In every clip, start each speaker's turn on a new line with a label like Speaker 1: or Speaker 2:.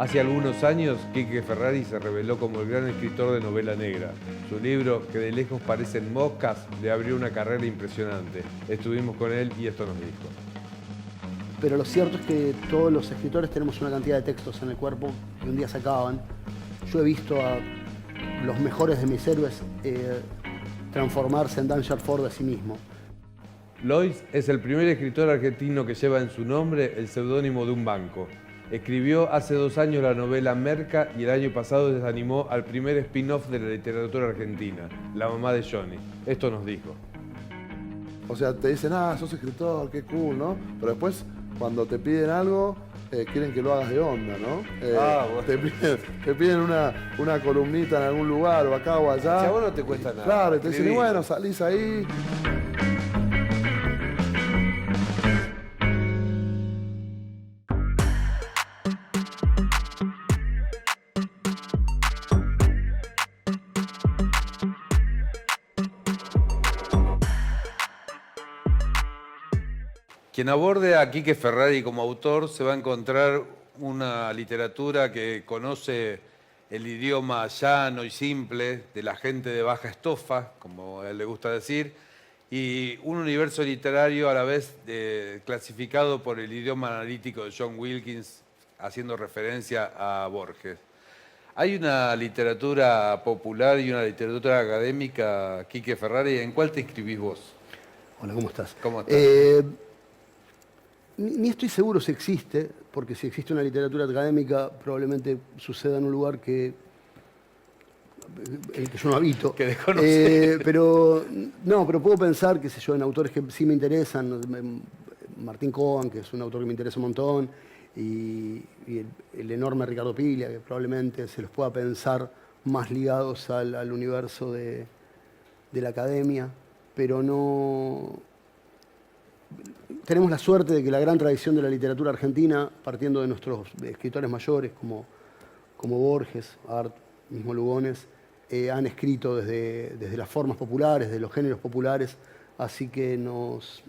Speaker 1: Hace algunos años, Quique Ferrari se reveló como el gran escritor de novela negra. Su libro, que de lejos parecen moscas, le abrió una carrera impresionante. Estuvimos con él y esto nos dijo.
Speaker 2: Pero lo cierto es que todos los escritores tenemos una cantidad de textos en el cuerpo que un día se acaban. Yo he visto a los mejores de mis héroes transformarse en Danger Ford de sí mismo.
Speaker 1: Lois es el primer escritor argentino que lleva en su nombre el seudónimo de un banco. Escribió hace 2 años la novela Merca y el año pasado desanimó al primer spin-off de la literatura argentina, La mamá de Johnny. Esto nos dijo.
Speaker 3: O sea, te dicen, sos escritor, qué cool, ¿no? Pero después, cuando te piden algo, quieren que lo hagas de onda, ¿no?
Speaker 1: Bueno.
Speaker 3: te piden una columnita en algún lugar, o acá o allá.
Speaker 1: Si a vos no te cuesta nada.
Speaker 3: Claro, y te dicen, y
Speaker 1: Escribí.
Speaker 3: bueno, salís ahí.
Speaker 1: Quien aborde a Quique Ferrari como autor se va a encontrar una literatura que conoce el idioma llano y simple de la gente de baja estofa, como a él le gusta decir, y un universo literario a la vez clasificado por el idioma analítico de John Wilkins, haciendo referencia a Borges. Hay una literatura popular y una literatura académica, Quique Ferrari. ¿En cuál te inscribís vos?
Speaker 2: Hola, ¿cómo estás?
Speaker 1: ¿Cómo estás?
Speaker 2: Ni estoy seguro si existe, porque si existe una literatura académica probablemente suceda en un lugar en el que yo no habito.
Speaker 1: Que desconoce.
Speaker 2: Pero puedo pensar, qué sé yo, en autores que sí me interesan. Martín Cohen, que es un autor que me interesa un montón, y el enorme Ricardo Piglia, que probablemente se los pueda pensar más ligados al universo de la academia, pero no... Tenemos la suerte de que la gran tradición de la literatura argentina, partiendo de nuestros escritores mayores como Borges, Art, mismo Lugones, han escrito desde las formas populares, desde los géneros populares, así que nos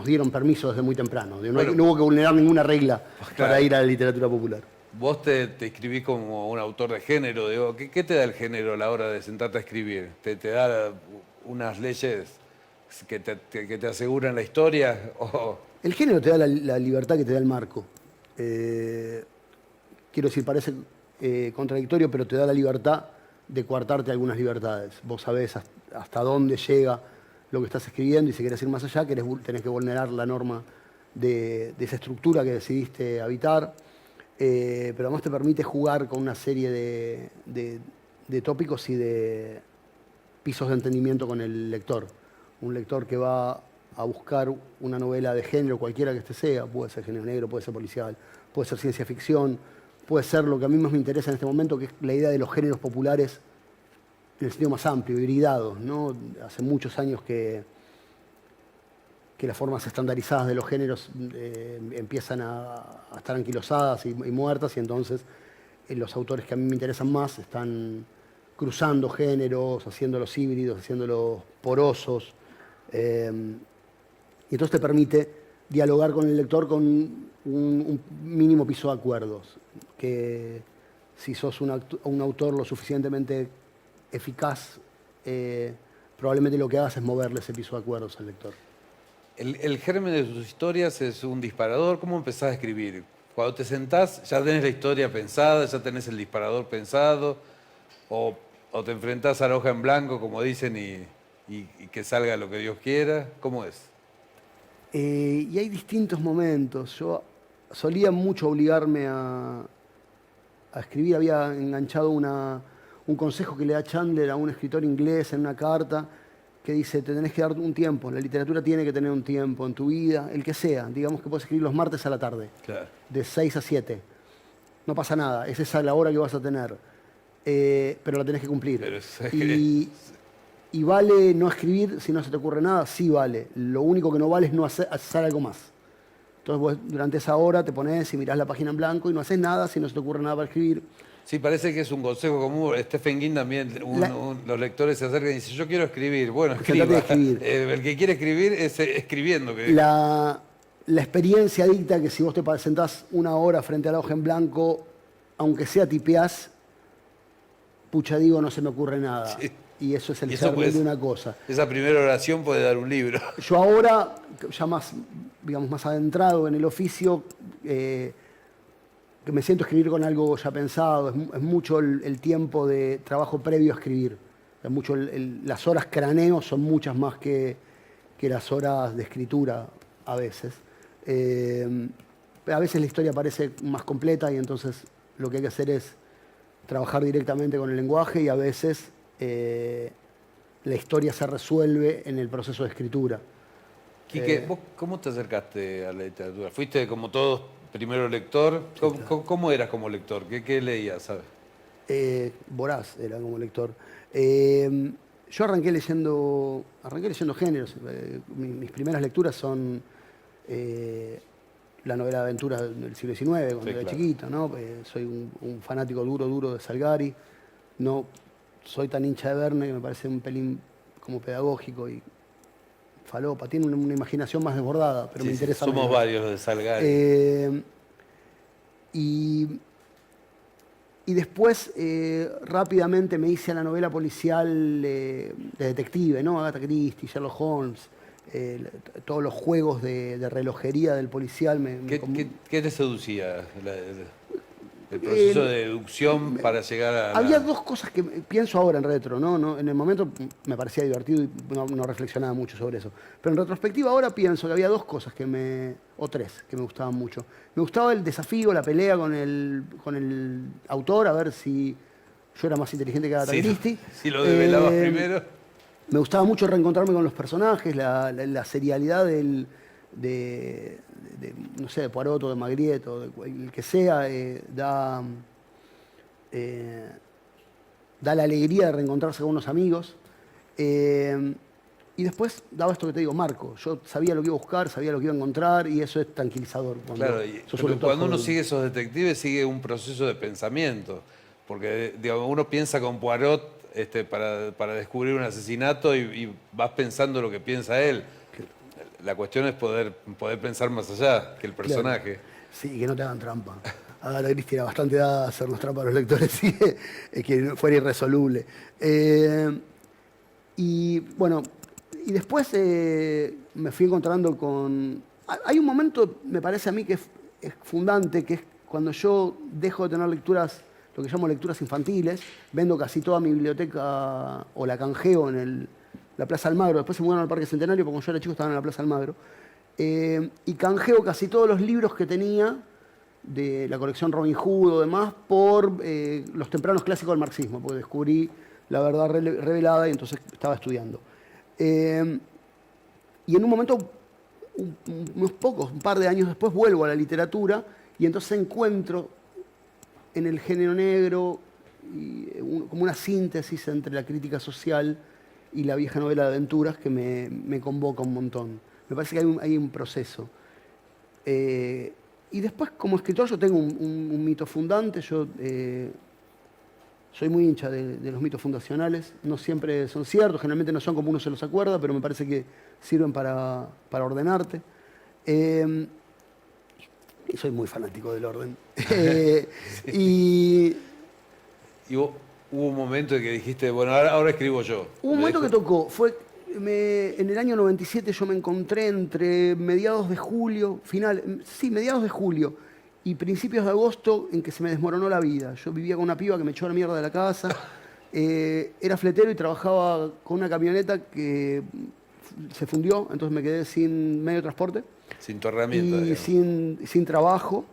Speaker 2: dieron permiso desde muy temprano. No hubo que vulnerar ninguna regla para ir a la literatura popular.
Speaker 1: Vos te escribís como un autor de género, digo, ¿qué te da el género a la hora de sentarte a escribir? ¿Te da unas leyes que te aseguran la historia?
Speaker 2: El género te da la libertad que te da el marco. Quiero decir, parece contradictorio, pero te da la libertad de coartarte algunas libertades. Vos sabés hasta dónde llega lo que estás escribiendo y si querés ir más allá, tenés que vulnerar la norma de esa estructura que decidiste habitar. Pero además te permite jugar con una serie de tópicos y de pisos de entendimiento con el lector. Un lector que va a buscar una novela de género, cualquiera que este sea, puede ser género negro, puede ser policial, puede ser ciencia ficción, puede ser lo que a mí más me interesa en este momento, que es la idea de los géneros populares en el sentido más amplio, hibridados, ¿no? Hace muchos años que las formas estandarizadas de los géneros empiezan a estar anquilosadas y muertas, y entonces los autores que a mí me interesan más están cruzando géneros, haciéndolos híbridos, haciéndolos porosos. Y entonces te permite dialogar con el lector con un mínimo piso de acuerdos, que si sos un autor lo suficientemente eficaz, probablemente lo que hagas es moverle ese piso de acuerdos al lector.
Speaker 1: El germen de tus historias es un disparador. ¿Cómo empezás a escribir? Cuando te sentás, ya tenés la historia pensada, ya tenés el disparador pensado, o te enfrentás a la hoja en blanco, como dicen, y que salga lo que Dios quiera. ¿Cómo es?
Speaker 2: Y hay distintos momentos. Yo solía mucho obligarme a escribir. Había enganchado un consejo que le da Chandler a un escritor inglés en una carta que dice, te tenés que dar un tiempo. La literatura tiene que tener un tiempo en tu vida, el que sea. Digamos que puedes escribir los martes a la tarde,
Speaker 1: Claro.
Speaker 2: de 6 a 7. No pasa nada, es esa la hora que vas a tener. Pero la tenés que cumplir.
Speaker 1: Pero es-
Speaker 2: Y vale no escribir si no se te ocurre nada, sí vale. Lo único que no vale es no hacer algo más. Entonces vos durante esa hora te pones y mirás la página en blanco y no haces nada si no se te ocurre nada para escribir.
Speaker 1: Sí, parece que es un consejo común. Stephen King también, los lectores se acercan y dicen, yo quiero escribir. Bueno, escriba.
Speaker 2: Tratate de escribir.
Speaker 1: El que quiere escribir es escribiendo.
Speaker 2: La experiencia dicta que si vos te sentás una hora frente a la hoja en blanco, aunque sea tipeás, pucha digo, no se me ocurre nada.
Speaker 1: Sí.
Speaker 2: Y eso es el
Speaker 1: Y eso
Speaker 2: germen
Speaker 1: puede-
Speaker 2: de una cosa.
Speaker 1: Esa primera oración puede dar un libro.
Speaker 2: Yo ahora, ya más, digamos, más adentrado en el oficio, que me siento a escribir con algo ya pensado, es mucho el tiempo de trabajo previo a escribir. Es mucho las horas craneo son muchas más que las horas de escritura a veces. A veces la historia parece más completa y entonces lo que hay que hacer es trabajar directamente con el lenguaje y a veces la historia se resuelve en el proceso de escritura.
Speaker 1: Quique, ¿vos cómo te acercaste a la literatura? ¿Fuiste como todos primero lector? ¿Cómo eras como lector? ¿Qué leías, sabes?
Speaker 2: Voraz era como lector. Yo arranqué leyendo géneros. Mis primeras lecturas son la novela de aventuras del siglo XIX, cuando
Speaker 1: Sí,
Speaker 2: era
Speaker 1: claro.
Speaker 2: chiquito, ¿no? Soy un fanático duro de Salgari. No soy tan hincha de Verne, que me parece un pelín como pedagógico y falopa. Tiene una imaginación más desbordada, pero
Speaker 1: Sí,
Speaker 2: me
Speaker 1: sí,
Speaker 2: interesa
Speaker 1: somos
Speaker 2: menos.
Speaker 1: varios los de Salgari.
Speaker 2: Y después rápidamente me hice a la novela policial de detective, ¿no? Agatha Christie, Sherlock Holmes, todos los juegos de relojería del policial.
Speaker 1: ¿Qué te seducía? El proceso de deducción para llegar a
Speaker 2: Había dos cosas que pienso ahora en retro, ¿no? En el momento me parecía divertido y no reflexionaba mucho sobre eso. Pero en retrospectiva ahora pienso que había dos cosas o tres, que me gustaban mucho. Me gustaba el desafío, la pelea con el autor, a ver si yo era más inteligente que Agatha Christie.
Speaker 1: Si lo develabas primero.
Speaker 2: Me gustaba mucho reencontrarme con los personajes, la serialidad no sé, de Poirot o de Magritte o el que sea, da la alegría de reencontrarse con unos amigos. Y después daba esto que te digo, marco. Yo sabía lo que iba a buscar, sabía lo que iba a encontrar y eso es tranquilizador.
Speaker 1: Claro, pero cuando uno sigue esos detectives, sigue un proceso de pensamiento. Porque digamos, uno piensa con Poirot para descubrir un asesinato y vas pensando lo que piensa él. La cuestión es poder pensar más allá que el personaje.
Speaker 2: Claro. Sí, que no te hagan trampa. Agatha Christie era bastante dada a hacernos trampa a los lectores y que fuera irresoluble. Y bueno, y después me fui encontrando con... Hay un momento, me parece a mí, que es fundante, que es cuando yo dejo de tener lecturas, lo que llamo lecturas infantiles, vendo casi toda mi biblioteca o la canjeo en la Plaza Almagro. Después se mudaron al Parque Centenario, porque cuando yo era chico estaban en la Plaza Almagro. Y canjeo casi todos los libros que tenía de la colección Robin Hood o demás por los tempranos clásicos del marxismo, porque descubrí la verdad revelada y entonces estaba estudiando. Y en un momento, un par de años después, vuelvo a la literatura y entonces encuentro en el género negro como una síntesis entre la crítica social y la vieja novela de aventuras que me convoca un montón. Me parece que hay un proceso. Y después, como escritor, yo tengo un mito fundante. Yo soy muy hincha de los mitos fundacionales. No siempre son ciertos, generalmente no son como uno se los acuerda, pero me parece que sirven para ordenarte. Y soy muy fanático del orden.
Speaker 1: Sí. Y hubo un momento en que dijiste, bueno, ahora escribo yo.
Speaker 2: Hubo un momento que tocó, en el año 97 yo me encontré entre mediados de julio, mediados de julio y principios de agosto en que se me desmoronó la vida. Yo vivía con una piba que me echó la mierda de la casa, era fletero y trabajaba con una camioneta que se fundió, entonces me quedé sin medio de transporte.
Speaker 1: Sin tu herramienta.
Speaker 2: Y sin trabajo.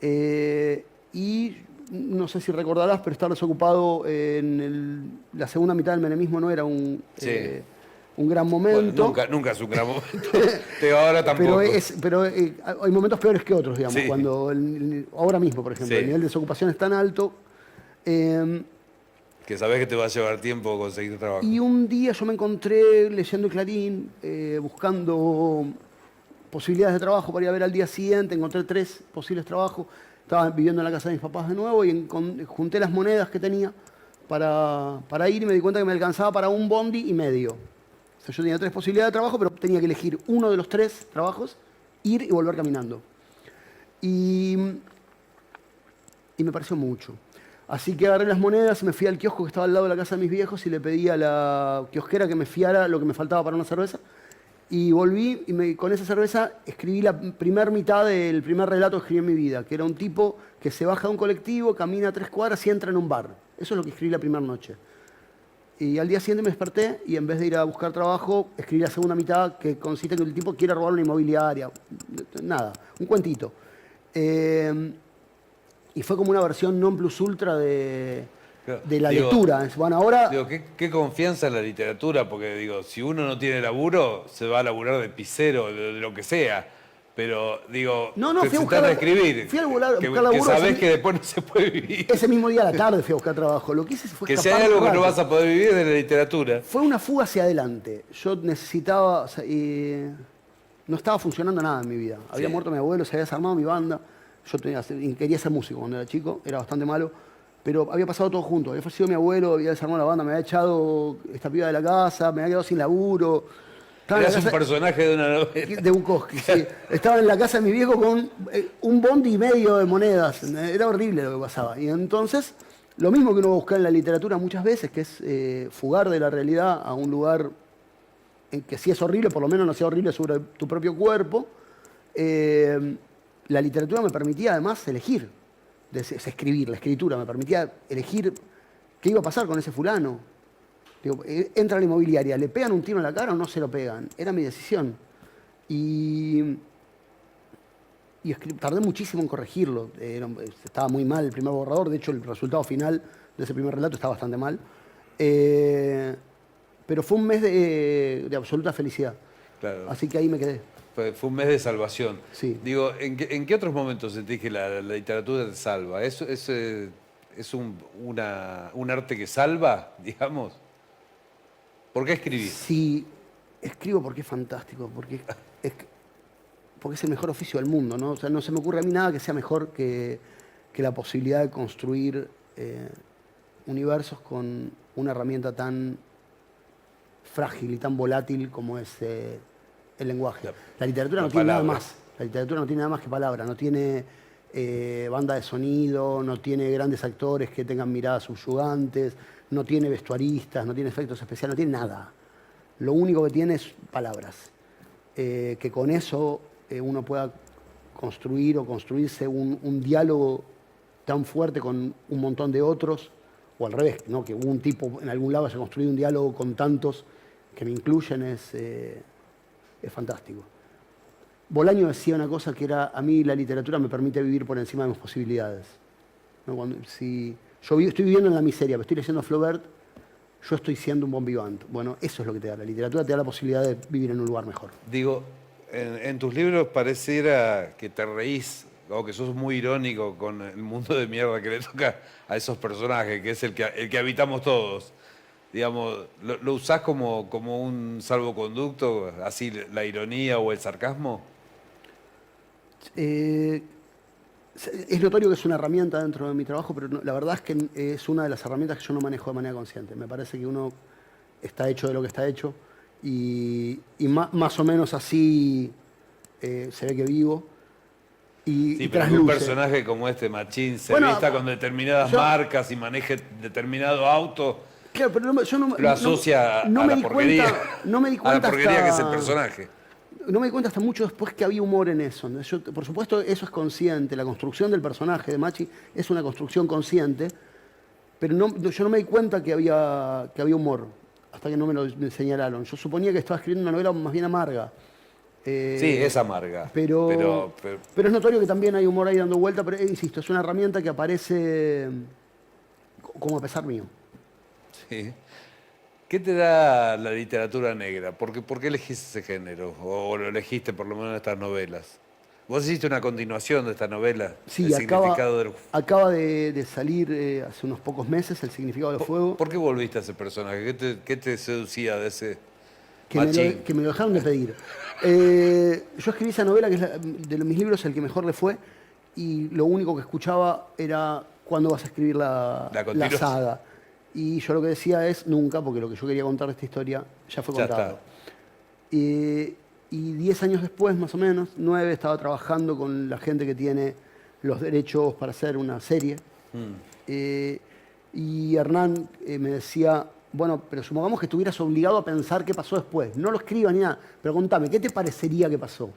Speaker 2: Y no sé si recordarás, pero estar desocupado en la segunda mitad del menemismo no era un gran momento.
Speaker 1: Bueno, nunca es un gran momento. Pero ahora tampoco.
Speaker 2: Pero hay momentos peores que otros, digamos.
Speaker 1: Sí.
Speaker 2: Ahora mismo, por ejemplo,
Speaker 1: Sí.
Speaker 2: el nivel de desocupación es tan alto.
Speaker 1: Que sabés que te va a llevar tiempo conseguir trabajo.
Speaker 2: Y un día yo me encontré leyendo el Clarín, buscando posibilidades de trabajo para ir a ver al día siguiente. Encontré 3 posibles trabajos. Estaba viviendo en la casa de mis papás de nuevo y junté las monedas que tenía para ir y me di cuenta que me alcanzaba para un bondi y medio. O sea, yo tenía 3 posibilidades de trabajo, pero tenía que elegir uno de los 3 trabajos, ir y volver caminando. Y y me pareció mucho. Así que agarré las monedas y me fui al kiosco que estaba al lado de la casa de mis viejos y le pedí a la kiosquera que me fiara lo que me faltaba para una cerveza. Y volví y con esa cerveza escribí la primera mitad del primer relato que escribí en mi vida, que era un tipo que se baja de un colectivo, camina 3 cuadras y entra en un bar. Eso es lo que escribí la primera noche. Y al día siguiente me desperté y en vez de ir a buscar trabajo, escribí la segunda mitad, que consiste en que el tipo quiere robar una inmobiliaria. Nada, un cuentito. Y fue como una versión non plus ultra de la lectura. Bueno, ahora...
Speaker 1: Digo, qué confianza en la literatura, porque digo, si uno no tiene laburo, se va a laburar de pisero, de lo que sea. Pero, digo, te sentás a escribir,
Speaker 2: fui a buscar
Speaker 1: que
Speaker 2: laburo,
Speaker 1: sabés que después no se puede vivir.
Speaker 2: Ese mismo día a la tarde fui a buscar trabajo. Lo que hice fue
Speaker 1: que si hay algo que no vas a poder vivir es de la literatura.
Speaker 2: Fue una fuga hacia adelante. Yo necesitaba... no estaba funcionando nada en mi vida. Había muerto mi abuelo, se había desarmado mi banda. Yo quería ser músico cuando era chico, era bastante malo. Pero había pasado todo junto. Había fallecido mi abuelo, había desarmado la banda, me había echado esta piba de la casa, me había quedado sin laburo.
Speaker 1: Eras un personaje de una novela.
Speaker 2: De Bukowski, sí. Estaba en la casa de mi viejo con un bondi y medio de monedas. Era horrible lo que pasaba. Y entonces, lo mismo que uno busca en la literatura muchas veces, que es fugar de la realidad a un lugar en que si es horrible, por lo menos no sea horrible sobre tu propio cuerpo. La literatura me permitía además elegir, escribir, la escritura me permitía elegir qué iba a pasar con ese fulano. Digo, entra a la inmobiliaria, ¿le pegan un tiro en la cara o no se lo pegan? Era mi decisión. Y tardé muchísimo en corregirlo. Estaba muy mal el primer borrador, de hecho el resultado final de ese primer relato está bastante mal. Pero fue un mes de absoluta felicidad. Claro. Así que ahí me quedé.
Speaker 1: Fue un mes de salvación.
Speaker 2: Sí.
Speaker 1: Digo, ¿en qué otros momentos sentís que la literatura te salva? ¿Es un arte que salva, digamos? ¿Por qué escribir?
Speaker 2: Sí, escribo porque es fantástico, porque es el mejor oficio del mundo, ¿no? O sea, no se me ocurre a mí nada que sea mejor que la posibilidad de construir universos con una herramienta tan frágil y tan volátil como es el lenguaje. La literatura no tiene nada más. La literatura no tiene nada más que palabra, no tiene banda de sonido, no tiene grandes actores que tengan miradas subyugantes, no tiene vestuaristas, no tiene efectos especiales, no tiene nada. Lo único que tiene es palabras. Que con eso uno pueda construir o construirse un diálogo tan fuerte con un montón de otros, o al revés, ¿no? Que un tipo en algún lado haya construido un diálogo con tantos que me incluyen es fantástico. Bolaño decía una cosa que era, a mí la literatura me permite vivir por encima de mis posibilidades. ¿No? Si yo estoy viviendo en la miseria, me estoy leyendo a Flaubert, yo estoy siendo un bon vivant. Bueno, eso es lo que te da la literatura, te da la posibilidad de vivir en un lugar mejor.
Speaker 1: Digo, en tus libros pareciera que te reís o que sos muy irónico con el mundo de mierda que le toca a esos personajes, que es el que habitamos todos. Digamos, ¿lo usás como un salvoconducto, así la ironía o el sarcasmo?
Speaker 2: Es notorio que es una herramienta dentro de mi trabajo, pero la verdad es que es una de las herramientas que yo no manejo de manera consciente. Me parece que uno está hecho de lo que está hecho y más o menos así se ve que vivo.
Speaker 1: Sí, pero un personaje como este, Machín, se vista con determinadas marcas y maneje determinado auto,
Speaker 2: claro, pero yo no,
Speaker 1: lo asocia a la porquería.
Speaker 2: No me di cuenta
Speaker 1: a la porquería que es el personaje.
Speaker 2: No me di cuenta hasta mucho después que había humor en eso. Por supuesto, eso es consciente. La construcción del personaje de Machi es una construcción consciente, pero yo no me di cuenta que había humor hasta que no me señalaron. Yo suponía que estaba escribiendo una novela más bien amarga.
Speaker 1: Sí, es amarga.
Speaker 2: Pero es notorio que también hay humor ahí dando vuelta, pero insisto, es una herramienta que aparece como a pesar mío.
Speaker 1: Sí. ¿Qué te da la literatura negra? ¿Por qué elegiste ese género? ¿O lo elegiste por lo menos en estas novelas? ¿Vos hiciste una continuación de esta novela?
Speaker 2: Sí, acaba de salir hace unos pocos meses, El significado del fuego.
Speaker 1: ¿Por qué volviste a ese personaje? ¿Qué te seducía de ese
Speaker 2: Machín? Que me lo dejaron de pedir. Yo escribí esa novela, que es de mis libros el que mejor le fue, y lo único que escuchaba era ¿cuándo vas a escribir la saga? Y yo lo que decía es nunca, porque lo que yo quería contar de esta historia ya fue contado. Y 10 años después, más o menos, 9, estaba trabajando con la gente que tiene los derechos para hacer una serie. Y Hernán me decía, bueno, pero supongamos que estuvieras obligado a pensar qué pasó después. No lo escribas ni nada, pero contame, ¿qué te parecería que pasó?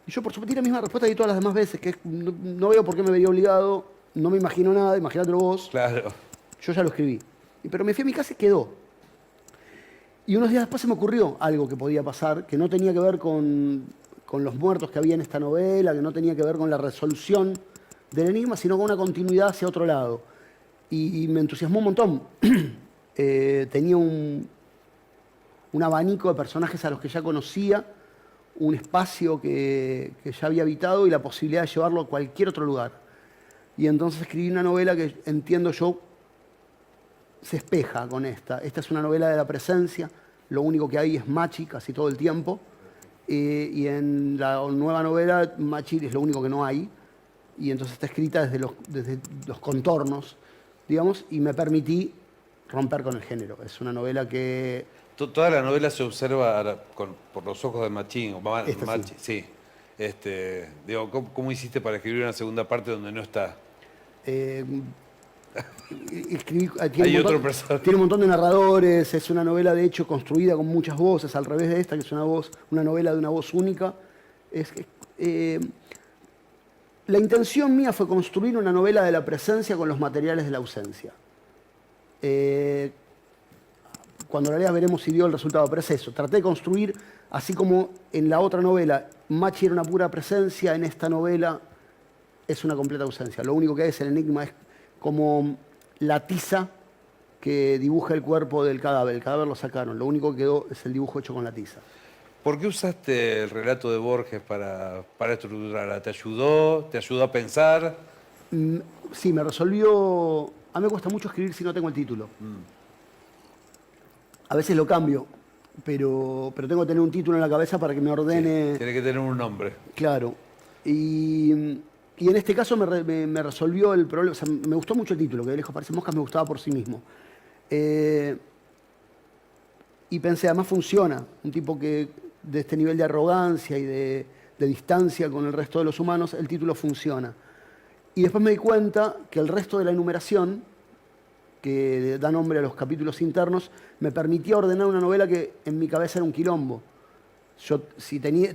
Speaker 2: Y yo, por supuesto, di la misma respuesta que todas las demás veces, que no veo por qué me vería obligado, no me imagino nada, imagínatelo vos.
Speaker 1: Claro.
Speaker 2: Yo ya lo escribí. Pero me fui a mi casa y quedó. Y unos días después se me ocurrió algo que podía pasar, que no tenía que ver con los muertos que había en esta novela, que no tenía que ver con la resolución del enigma, sino con una continuidad hacia otro lado. Y me entusiasmó un montón. Tenía un abanico de personajes a los que ya conocía, un espacio que ya había habitado y la posibilidad de llevarlo a cualquier otro lugar. Y entonces escribí una novela que entiendo yo se espeja con esta. Esta es una novela de la presencia, lo único que hay es Machi casi todo el tiempo. Y en la nueva novela Machi es lo único que no hay. Y entonces está escrita desde los contornos, digamos, y me permití romper con el género. Es una novela que...
Speaker 1: Toda la novela se observa por los ojos de Machín, o
Speaker 2: Esta
Speaker 1: Machi, sí. Digo, ¿cómo hiciste para escribir una segunda parte donde no está? Hay otro personaje.
Speaker 2: Tiene un montón de narradores, es una novela de hecho construida con muchas voces, al revés de esta, que es una novela de una voz única. La intención mía fue construir una novela de la presencia con los materiales de la ausencia. Cuando la leas veremos si dio el resultado, pero es eso. Traté de construir, así como en la otra novela, Machi era una pura presencia, en esta novela es una completa ausencia. Lo único que es el enigma es como la tiza que dibuja el cuerpo del cadáver. El cadáver lo sacaron, lo único que quedó es el dibujo hecho con la tiza.
Speaker 1: ¿Por qué usaste el relato de Borges para estructurarla? ¿Te ayudó? ¿Te ayudó a pensar?
Speaker 2: Sí, me resolvió... A mí me cuesta mucho escribir si no tengo el título. A veces lo cambio, pero tengo que tener un título en la cabeza para que me ordene...
Speaker 1: Sí, tiene que tener un nombre.
Speaker 2: Claro. Y en este caso me resolvió el problema. O sea, me gustó mucho el título, que de lejos parece moscas, me gustaba por sí mismo. Y pensé, además funciona. Un tipo que de este nivel de arrogancia y de distancia con el resto de los humanos, el título funciona. Y después me di cuenta que el resto de la enumeración, que da nombre a los capítulos internos, me permitía ordenar una novela que en mi cabeza era un quilombo. Yo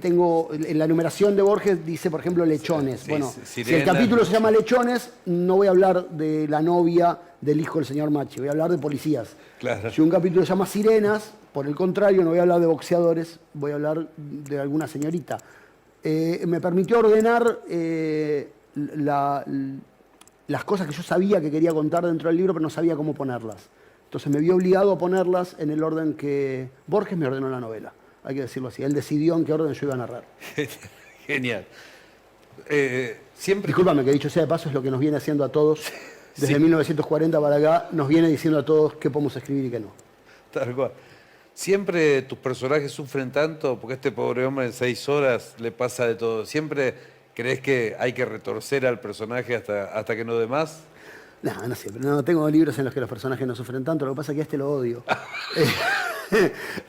Speaker 2: tengo en la enumeración de Borges dice, por ejemplo, lechones.
Speaker 1: Sí,
Speaker 2: bueno,
Speaker 1: Sirena.
Speaker 2: si el capítulo se llama Lechones, no voy a hablar de la novia del hijo del señor Machi, voy a hablar de policías.
Speaker 1: Claro.
Speaker 2: Si un capítulo se llama Sirenas, por el contrario, no voy a hablar de boxeadores, voy a hablar de alguna señorita. Me permitió ordenar las cosas que yo sabía que quería contar dentro del libro, pero no sabía cómo ponerlas. Entonces me vi obligado a ponerlas en el orden que Borges me ordenó la novela. Hay que decirlo así. Él decidió en qué orden yo iba a narrar.
Speaker 1: Genial. Siempre...
Speaker 2: Discúlpame, que dicho sea de paso es lo que nos viene haciendo a todos. Desde 1940 para acá nos viene diciendo a todos qué podemos escribir y qué no.
Speaker 1: Tal cual. ¿Siempre tus personajes sufren tanto? Porque a este pobre hombre en 6 horas le pasa de todo. ¿Siempre crees que hay que retorcer al personaje hasta que no dé más?
Speaker 2: No siempre. No, tengo libros en los que los personajes no sufren tanto. Lo que pasa es que a este lo odio.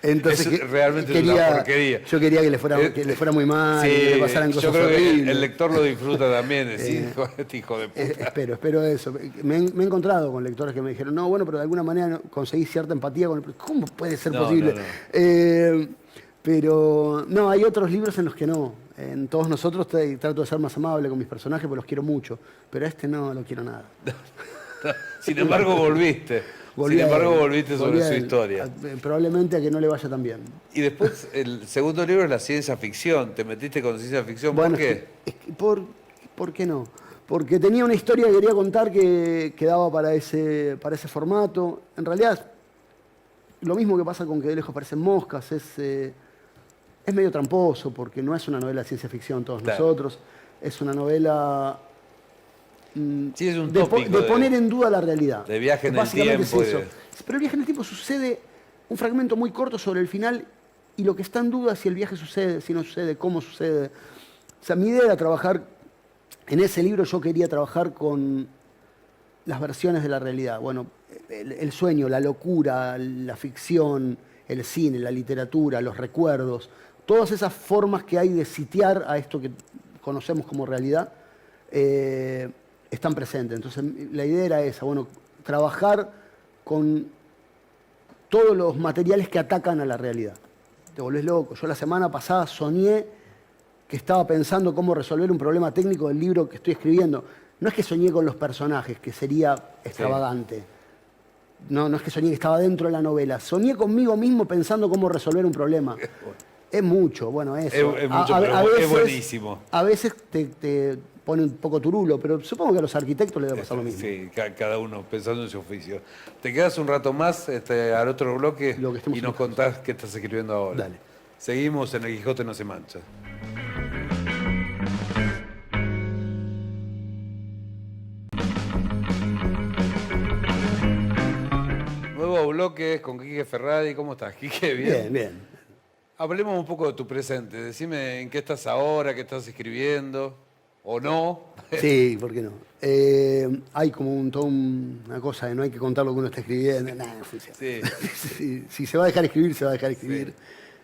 Speaker 2: Entonces
Speaker 1: realmente es una porquería.
Speaker 2: Yo quería que le fuera muy mal,
Speaker 1: sí,
Speaker 2: que le pasaran cosas
Speaker 1: yo creo
Speaker 2: horribles.
Speaker 1: que el lector lo disfruta también, este hijo de puta.
Speaker 2: Espero eso. Me he encontrado con lectores que me dijeron, no, bueno, pero de alguna manera conseguí cierta empatía con el... ¿Cómo puede ser posible? No. Pero no, hay otros libros en los que no. En Todos Nosotros trato de ser más amable con mis personajes porque los quiero mucho, pero a este no lo quiero nada.
Speaker 1: Sin embargo, volviste sobre su historia.
Speaker 2: Probablemente a que no le vaya tan bien.
Speaker 1: Y después, el segundo libro es la ciencia ficción. ¿Te metiste con ciencia ficción?
Speaker 2: Bueno,
Speaker 1: ¿Por qué?
Speaker 2: ¿Por qué no? Porque tenía una historia que quería contar que daba para ese formato. En realidad, lo mismo que pasa con Que de lejos parecen moscas, es medio tramposo, porque no es una novela de ciencia ficción Todos Nosotros. Es una novela...
Speaker 1: Sí, es un tópico
Speaker 2: de poner en duda la realidad.
Speaker 1: De viaje en el
Speaker 2: Básicamente
Speaker 1: tiempo.
Speaker 2: es eso. Pero el viaje en el tiempo sucede un fragmento muy corto sobre el final y lo que está en duda es si el viaje sucede, si no sucede, cómo sucede. O sea, mi idea era trabajar, en ese libro yo quería trabajar con las versiones de la realidad. Bueno, el sueño, la locura, la ficción, el cine, la literatura, los recuerdos, todas esas formas que hay de sitiar a esto que conocemos como realidad. están presentes. Entonces, la idea era esa, bueno, trabajar con todos los materiales que atacan a la realidad. Te volvés loco. Yo la semana pasada soñé que estaba pensando cómo resolver un problema técnico del libro que estoy escribiendo. No es que soñé con los personajes, que sería extravagante. No es que soñé que estaba dentro de la novela. Soñé conmigo mismo pensando cómo resolver un problema. Es mucho, bueno, eso.
Speaker 1: Es mucho, pero es buenísimo.
Speaker 2: A veces te pone un poco turulo, pero supongo que a los arquitectos les debe pasar lo mismo.
Speaker 1: Sí, cada uno pensando en su oficio. Te quedas un rato más al otro bloque y nos contás qué estás escribiendo ahora.
Speaker 2: Dale.
Speaker 1: Seguimos en El Quijote no se mancha. Nuevo bloque con Quique Ferrari. ¿Cómo estás, Quique?
Speaker 2: Bien, bien.
Speaker 1: Hablemos un poco de tu presente. Decime en qué estás ahora, qué estás escribiendo, o no.
Speaker 2: Sí, ¿por qué no? Hay como una cosa de no hay que contar lo que uno está escribiendo. Nah,
Speaker 1: Sí.
Speaker 2: Si se va a dejar escribir, se va a dejar escribir. Sí.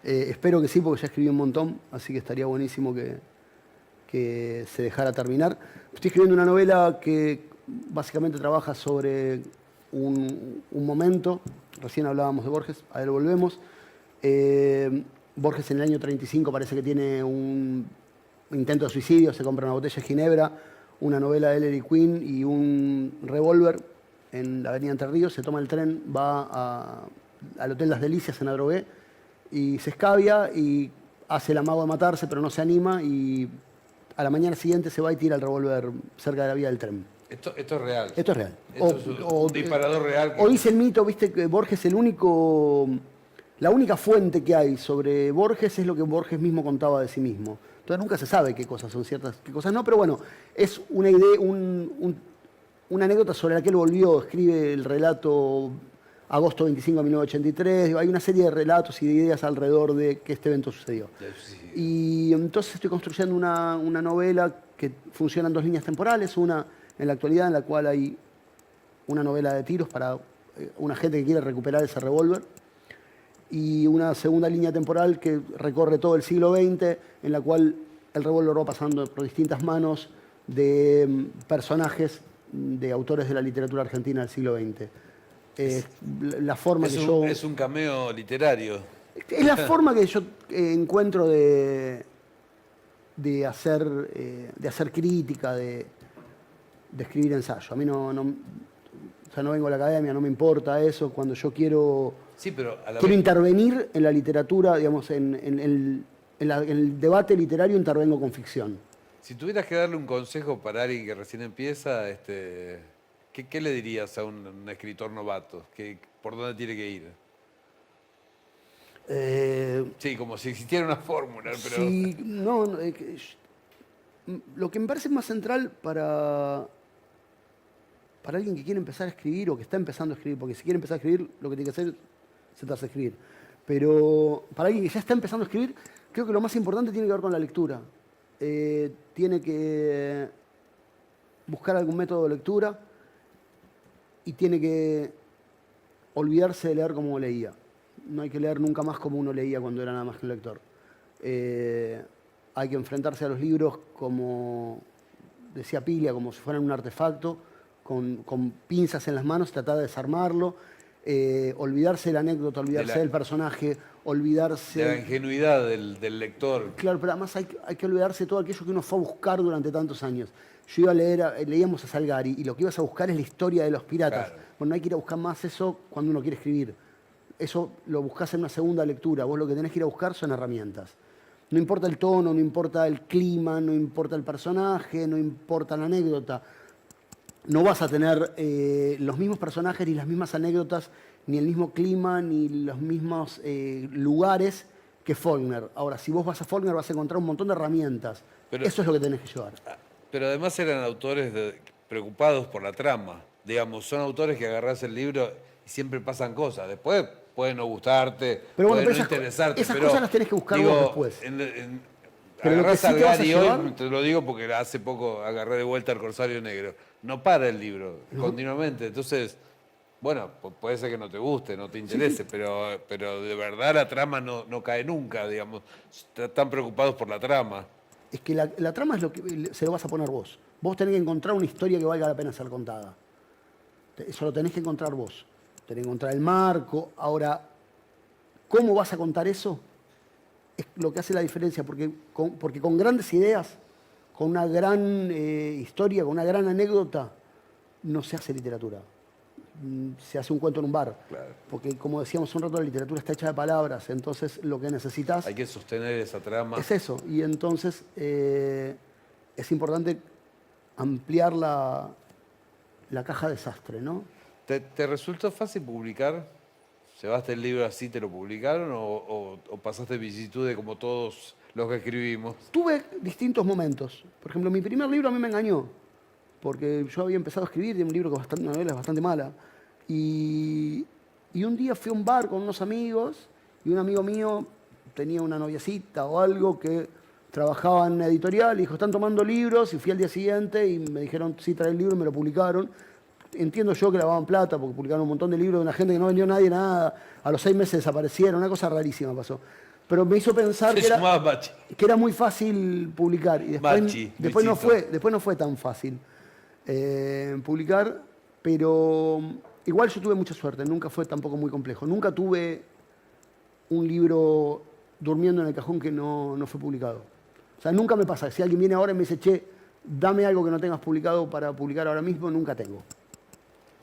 Speaker 2: Espero que sí, porque ya escribí un montón, así que estaría buenísimo que se dejara terminar. Estoy escribiendo una novela que básicamente trabaja sobre un momento. Recién hablábamos de Borges, a él volvemos. Borges en el año 35 parece que tiene un intento de suicidio, se compra una botella de ginebra, una novela de Ellery Queen y un revólver en la avenida Entre Ríos, se toma el tren, va al Hotel Las Delicias en Adrogué y se escabia y hace el amago de matarse, pero no se anima y a la mañana siguiente se va y tira el revólver cerca de la vía del tren.
Speaker 1: Esto es real.
Speaker 2: Esto es real.
Speaker 1: Esto es un disparador real.
Speaker 2: O dice el mito, viste, que Borges la única fuente que hay sobre Borges es lo que Borges mismo contaba de sí mismo. Entonces nunca se sabe qué cosas son ciertas, qué cosas no, pero bueno, es una idea, una anécdota sobre la que él volvió, escribe el relato agosto 25 de 1983, hay una serie de relatos y de ideas alrededor de que este evento sucedió.
Speaker 1: Sí.
Speaker 2: Y entonces estoy construyendo una novela que funciona en dos líneas temporales, una en la actualidad en la cual hay una novela de tiros para una gente que quiere recuperar ese revólver, y una segunda línea temporal que recorre todo el siglo XX, en la cual el revólver va pasando por distintas manos de personajes, de autores de la literatura argentina del siglo XX. La forma que yo...
Speaker 1: Es un cameo literario.
Speaker 2: Es la forma que yo encuentro de hacer crítica, de escribir ensayo. A mí no vengo a la academia, no me importa eso. Cuando yo quiero intervenir en la literatura, digamos, en el debate literario, intervengo con ficción.
Speaker 1: Si tuvieras que darle un consejo para alguien que recién empieza, ¿qué le dirías a un escritor novato? ¿Por dónde tiene que ir? Sí, como si existiera una fórmula, pero...
Speaker 2: Sí, lo que me parece más central para alguien que quiere empezar a escribir o que está empezando a escribir, porque si quiere empezar a escribir, lo que tiene que hacer es sentarse a escribir. Pero para alguien que ya está empezando a escribir, creo que lo más importante tiene que ver con la lectura. Tiene que buscar algún método de lectura y tiene que olvidarse de leer como leía. No hay que leer nunca más como uno leía cuando era nada más que un lector. Hay que enfrentarse a los libros como, decía Pilia, como si fueran un artefacto, con pinzas en las manos, tratar de desarmarlo, olvidarse de la anécdota, olvidarse del personaje, olvidarse...
Speaker 1: De la ingenuidad del lector.
Speaker 2: Claro, pero además hay que olvidarse de todo aquello que uno fue a buscar durante tantos años. Yo iba a leíamos a Salgari, y lo que ibas a buscar es la historia de los piratas.
Speaker 1: Claro.
Speaker 2: Bueno, no hay que ir a buscar más eso cuando uno quiere escribir. Eso lo buscás en una segunda lectura. Vos lo que tenés que ir a buscar son herramientas. No importa el tono, no importa el clima, no importa el personaje, no importa la anécdota. No vas a tener los mismos personajes, ni las mismas anécdotas, ni el mismo clima, ni los mismos lugares que Faulkner. Ahora, si vos vas a Faulkner vas a encontrar un montón de herramientas. Eso es lo que tenés que llevar.
Speaker 1: Pero además eran autores preocupados por la trama. Digamos, son autores que agarrás el libro y siempre pasan cosas. Después puede no gustarte, puede no interesarte.
Speaker 2: Esas cosas las tenés que buscar vos después.
Speaker 1: Pero agarrás al Gary hoy, te lo digo porque hace poco agarré de vuelta al Corsario Negro. No para el libro, continuamente. Entonces, bueno, puede ser que no te guste, no te interese, pero de verdad la trama no cae nunca, digamos. Están preocupados por la trama.
Speaker 2: es que la trama es lo que se lo vas a poner vos. Vos tenés que encontrar una historia que valga la pena ser contada. Eso lo tenés que encontrar vos. Tenés que encontrar el marco. Ahora, ¿cómo vas a contar eso? Es lo que hace la diferencia, porque con grandes ideas, con una gran historia, con una gran anécdota, no se hace literatura. Se hace un cuento en un bar.
Speaker 1: Claro.
Speaker 2: Porque, como decíamos un rato, la literatura está hecha de palabras. Entonces, lo que necesitas
Speaker 1: Hay que sostener esa trama.
Speaker 2: es eso. Y entonces, es importante ampliar la caja de sastre, ¿no?
Speaker 1: ¿Te resultó fácil publicar? ¿Llevaste el libro así, te lo publicaron o pasaste vicisitudes como todos los que escribimos?
Speaker 2: Tuve distintos momentos. Por ejemplo, mi primer libro a mí me engañó, porque yo había empezado a escribir de un libro que una novela bastante mala. Y un día fui a un bar con unos amigos y un amigo mío tenía una noviecita o algo que trabajaba en una editorial y dijo, están tomando libros, y fui al día siguiente y me dijeron, sí, trae el libro, y me lo publicaron. Entiendo yo que lavaban plata porque publicaron un montón de libros de una gente que no vendió nadie nada. A los 6 meses desaparecieron, una cosa rarísima pasó. Pero me hizo pensar que era muy fácil publicar. Y después no fue tan fácil publicar, pero igual yo tuve mucha suerte, nunca fue tampoco muy complejo. Nunca tuve un libro durmiendo en el cajón que no fue publicado. O sea, nunca me pasa. Si alguien viene ahora y me dice, che, dame algo que no tengas publicado para publicar ahora mismo, nunca tengo.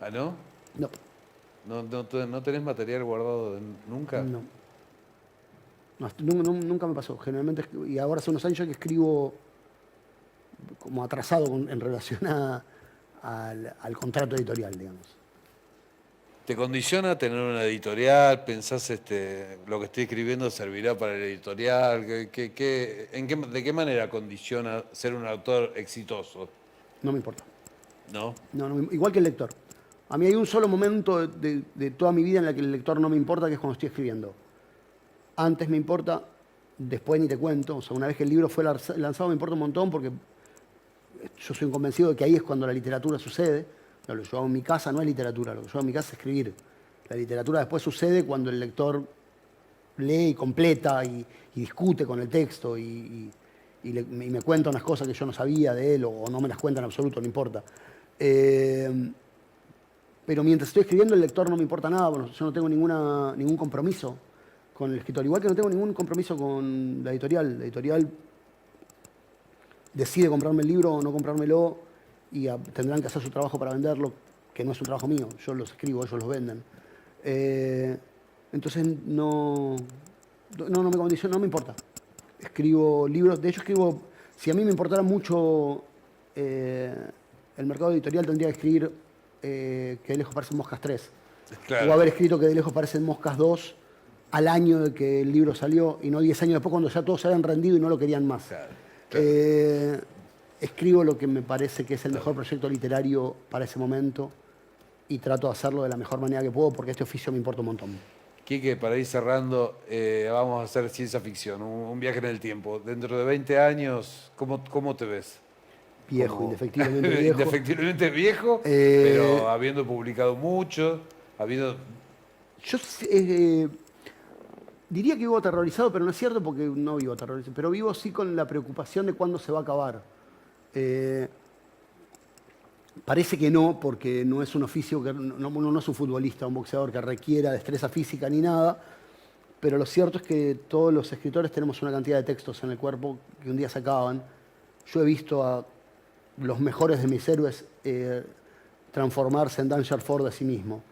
Speaker 1: ¿Ah, no?
Speaker 2: No.
Speaker 1: ¿No tenés material guardado nunca?
Speaker 2: No. Nunca me pasó. Generalmente, y ahora hace unos años que escribo como atrasado en relación al contrato editorial, digamos.
Speaker 1: ¿Te condiciona tener una editorial? ¿Pensás lo que estoy escribiendo servirá para el editorial? ¿De qué manera condiciona ser un autor exitoso?
Speaker 2: No me importa.
Speaker 1: ¿No?
Speaker 2: No, igual que el lector. A mí hay un solo momento de toda mi vida en la que el lector no me importa, que es cuando estoy escribiendo. Antes me importa, después ni te cuento. O sea, una vez que el libro fue lanzado me importa un montón porque yo soy un convencido de que ahí es cuando la literatura sucede. Lo que yo hago en mi casa no es literatura, lo que yo hago en mi casa es escribir. La literatura después sucede cuando el lector lee y completa y discute con el texto y me cuenta unas cosas que yo no sabía de él o no me las cuenta en absoluto, no importa. Pero mientras estoy escribiendo el lector no me importa nada, bueno, yo no tengo ningún compromiso con el escritor. Igual que no tengo ningún compromiso con la editorial. La editorial decide comprarme el libro o no comprármelo y tendrán que hacer su trabajo para venderlo, que no es un trabajo mío. Yo los escribo, ellos los venden. Entonces no me condiciona, no me importa. Escribo libros, de hecho escribo, si a mí me importara mucho el mercado editorial, tendría que escribir que de lejos parecen moscas 3.
Speaker 1: Claro.
Speaker 2: O haber escrito que de lejos parecen moscas 2 al año de que el libro salió y no 10 años después cuando ya todos se habían rendido y no lo querían más. Claro. Escribo lo que me parece que es el mejor proyecto literario para ese momento y trato de hacerlo de la mejor manera que puedo porque este oficio me importa un montón.
Speaker 1: Quique, para ir cerrando, vamos a hacer ciencia ficción, un viaje en el tiempo. Dentro de 20 años, ¿cómo te ves?
Speaker 2: Viejo, indefectiblemente viejo.
Speaker 1: Indefectiblemente viejo, pero habiendo publicado mucho,
Speaker 2: Yo diría que vivo aterrorizado, pero no es cierto porque no vivo aterrorizado. Pero vivo sí con la preocupación de cuándo se va a acabar. Parece que no, porque no es un oficio, que uno no es un futbolista, un boxeador que requiera destreza física ni nada. Pero lo cierto es que todos los escritores tenemos una cantidad de textos en el cuerpo que un día se acaban. Yo he visto a los mejores de mis héroes transformarse en Danger Ford de sí mismo.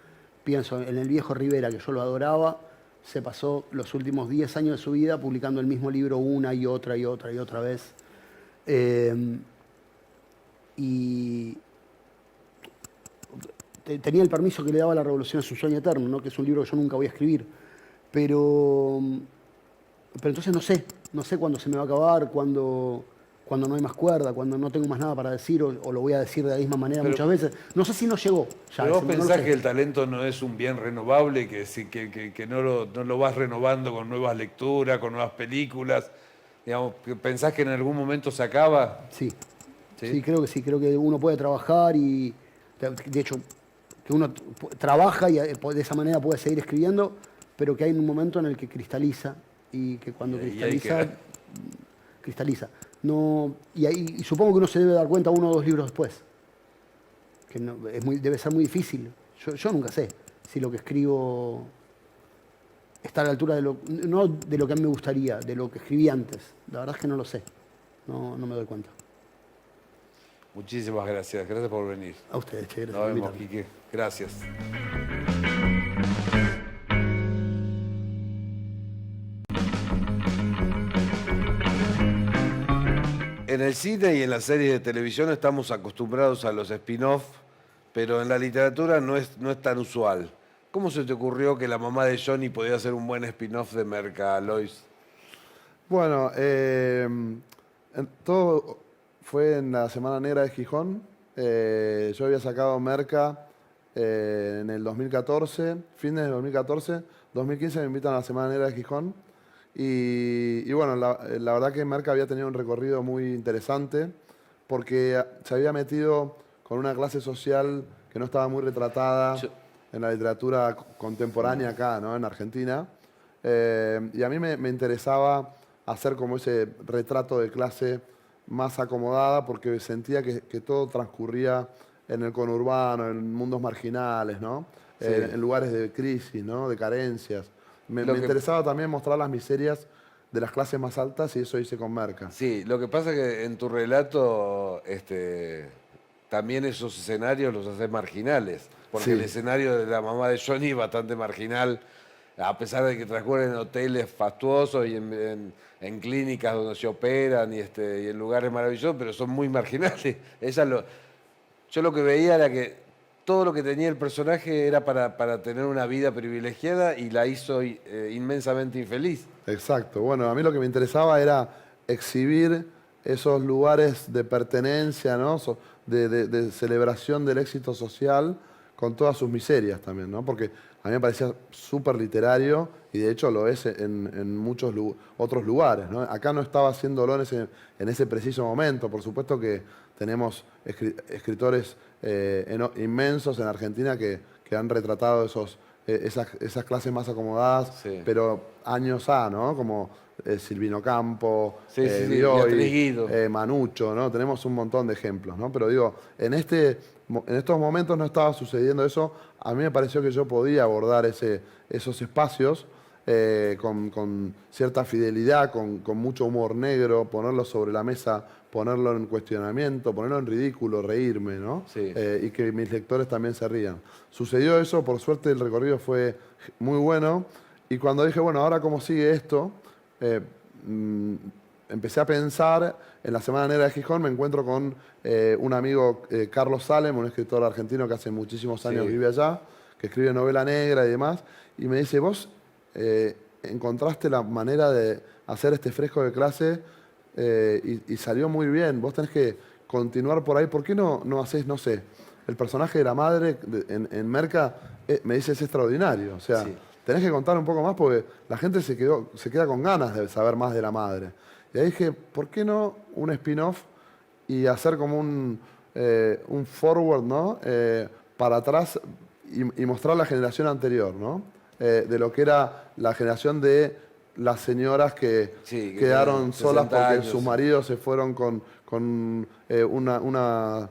Speaker 2: Pienso en el viejo Rivera, que yo lo adoraba, se pasó los últimos 10 años de su vida publicando el mismo libro una y otra vez. Y tenía el permiso que le daba la Revolución, es un sueño eterno, ¿no? Que es un libro que yo nunca voy a escribir. Pero entonces no sé cuándo se me va a acabar, cuándo no hay más cuerda, cuando no tengo más nada para decir o lo voy a decir de la misma manera muchas veces. No sé si no llegó.
Speaker 1: Pero vos pensás que el talento no es un bien renovable, que no lo vas renovando con nuevas lecturas, con nuevas películas. Digamos, ¿pensás que en algún momento se acaba?
Speaker 2: Sí, creo que sí. Creo que uno puede trabajar y, de hecho, que uno trabaja y de esa manera puede seguir escribiendo, pero que hay un momento en el que cristaliza y que cuando cristaliza cristaliza. No, y supongo que uno se debe dar cuenta 1 o 2 libros después. Que debe ser muy difícil. Yo nunca sé si lo que escribo está a la altura no de lo que a mí me gustaría, de lo que escribí antes. La verdad es que no lo sé. No me doy cuenta.
Speaker 1: Muchísimas gracias. Gracias por venir.
Speaker 2: A ustedes, che, gracias
Speaker 1: Nos
Speaker 2: por
Speaker 1: vemos,
Speaker 2: invitarme.
Speaker 1: Quique. Gracias. En el cine y en las series de televisión estamos acostumbrados a los spin-off, pero en la literatura no es tan usual. ¿Cómo se te ocurrió que la mamá de Johnny podía ser un buen spin-off de Merca, Lois?
Speaker 3: Bueno, todo fue en la Semana Negra de Gijón. Yo había sacado Merca en el 2014, fines del 2014. 2015 me invitan a la Semana Negra de Gijón. Y bueno, la verdad que Merca había tenido un recorrido muy interesante porque se había metido con una clase social que no estaba muy retratada en la literatura contemporánea acá, ¿no? En Argentina. Y a mí me interesaba hacer como ese retrato de clase más acomodada porque sentía que todo transcurría en el conurbano, en mundos marginales, ¿no?
Speaker 1: Sí.
Speaker 3: En lugares de crisis, ¿no? De carencias. Me interesaba también mostrar las miserias de las clases más altas y eso hice con Merca.
Speaker 1: Sí, lo que pasa es que en tu relato también esos escenarios los haces marginales, porque
Speaker 3: Sí.
Speaker 1: el escenario de la mamá de Johnny es bastante marginal, a pesar de que transcurre en hoteles fastuosos y en clínicas donde se operan y en lugares maravillosos, pero son muy marginales. Yo lo que veía era que todo lo que tenía el personaje era para tener una vida privilegiada y la hizo inmensamente infeliz.
Speaker 3: Exacto. Bueno, a mí lo que me interesaba era exhibir esos lugares de pertenencia, ¿no? De celebración del éxito social con todas sus miserias también, ¿no? Porque a mí me parecía súper literario y de hecho lo es en muchos otros lugares, ¿no? Acá no estaba haciéndolo en ese preciso momento. Por supuesto que tenemos escritores inmensos en Argentina que han retratado esas clases más acomodadas,
Speaker 1: Sí.
Speaker 3: pero años ¿no? Como Silvino Campo,
Speaker 1: Sí,
Speaker 3: Bioy,
Speaker 1: Beatriz Guido.
Speaker 3: Manucho, ¿no? Tenemos un montón de ejemplos, ¿no? Pero digo, en estos momentos no estaba sucediendo eso. A mí me pareció que yo podía abordar esos espacios con cierta fidelidad, con mucho humor negro, ponerlo sobre la mesa, ponerlo en cuestionamiento, ponerlo en ridículo, reírme, ¿no?
Speaker 1: Sí.
Speaker 3: Y que mis lectores también se rían. Sucedió eso, por suerte el recorrido fue muy bueno. Y cuando dije, bueno, ahora cómo sigue esto, empecé a pensar, en la Semana Negra de Gijón me encuentro con un amigo, Carlos Salem, un escritor argentino que hace muchísimos años
Speaker 1: Sí.
Speaker 3: vive allá, que escribe novela negra y demás, y me dice, vos encontraste la manera de hacer este fresco de clase y salió muy bien, vos tenés que continuar por ahí, ¿por qué no haces, no sé, el personaje de la madre en Merca, me dice, es extraordinario, o sea,
Speaker 1: Sí.
Speaker 3: tenés que contar un poco más porque la gente se queda con ganas de saber más de la madre. Y ahí dije, ¿por qué no un spin-off y hacer como un forward, ¿no? Para atrás y mostrar la generación anterior, ¿no? De lo que era la generación de las señoras que
Speaker 1: Sí, que
Speaker 3: quedaron
Speaker 1: tenían
Speaker 3: solas
Speaker 1: 60
Speaker 3: porque
Speaker 1: años.
Speaker 3: sus maridos se fueron con una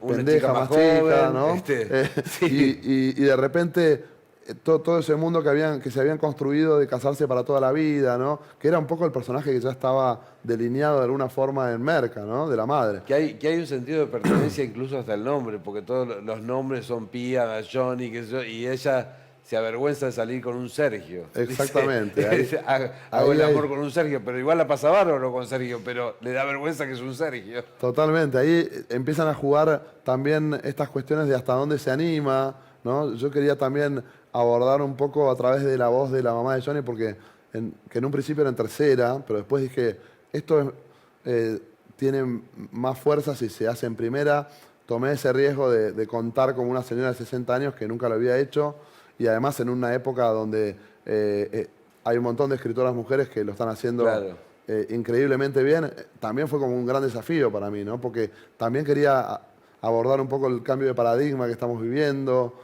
Speaker 3: pendeja
Speaker 1: chica
Speaker 3: más
Speaker 1: más
Speaker 3: chica,
Speaker 1: joven,
Speaker 3: ¿no?
Speaker 1: sí.
Speaker 3: Y de repente todo ese mundo que se habían construido de casarse para toda la vida, ¿no? Que era un poco el personaje que ya estaba delineado de alguna forma en Merca, ¿no? De la madre.
Speaker 1: Que hay un sentido de pertenencia incluso hasta el nombre, porque todos los nombres son Pía, Johnny, y ella se avergüenza de salir con un Sergio.
Speaker 3: Exactamente.
Speaker 1: Dice, hago
Speaker 3: ahí
Speaker 1: el amor
Speaker 3: hay-
Speaker 1: con un Sergio, pero igual la pasa bárbaro con Sergio, pero le da vergüenza que es un Sergio.
Speaker 3: Totalmente, ahí empiezan a jugar también estas cuestiones de hasta dónde se anima, ¿no? Yo quería también abordar un poco a través de la voz de la mamá de Johnny, porque que en un principio era en tercera, pero después dije, tiene más fuerza si se hace en primera. Tomé ese riesgo de contar como una señora de 60 años que nunca lo había hecho, y además en una época donde hay un montón de escritoras mujeres que lo están haciendo
Speaker 1: Claro.
Speaker 3: increíblemente bien. También fue como un gran desafío para mí, ¿no? Porque también quería abordar un poco el cambio de paradigma que estamos viviendo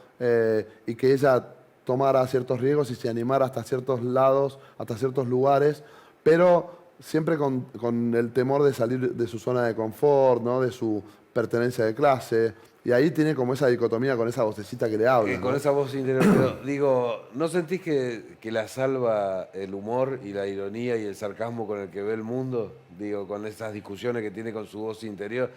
Speaker 3: y que ella tomara ciertos riesgos y se animara hasta ciertos lados, hasta ciertos lugares, pero siempre con el temor de salir de su zona de confort, ¿no? De su pertenencia de clase. Y ahí tiene como esa dicotomía con esa vocecita que le habla,
Speaker 1: Con
Speaker 3: ¿no?
Speaker 1: esa voz interior, pero digo, ¿no sentís que la salva el humor y la ironía y el sarcasmo con el que ve el mundo? Digo, con esas discusiones que tiene con su voz interior.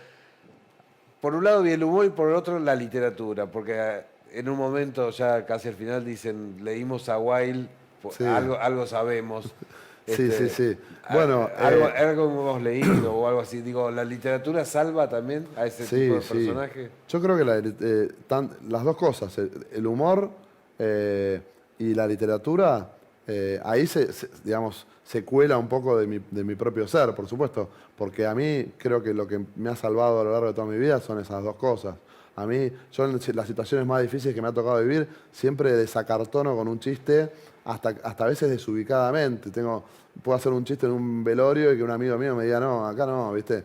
Speaker 1: Por un lado vi el humor y por el otro la literatura, porque en un momento ya casi al final dicen, leímos a Wilde,
Speaker 3: Sí.
Speaker 1: algo sabemos.
Speaker 3: Sí, sí, sí. Bueno,
Speaker 1: Algo hemos leído o algo así. Digo, ¿la literatura salva también a ese tipo de
Speaker 3: sí.
Speaker 1: personaje?
Speaker 3: Yo creo que las dos cosas, el humor y la literatura, ahí digamos, se cuela un poco de mi propio ser, por supuesto, porque a mí creo que lo que me ha salvado a lo largo de toda mi vida son esas dos cosas. A mí, yo en las situaciones más difíciles que me ha tocado vivir, siempre desacartono con un chiste, hasta a veces desubicadamente. Puedo hacer un chiste en un velorio y que un amigo mío me diga, no, acá no, ¿viste?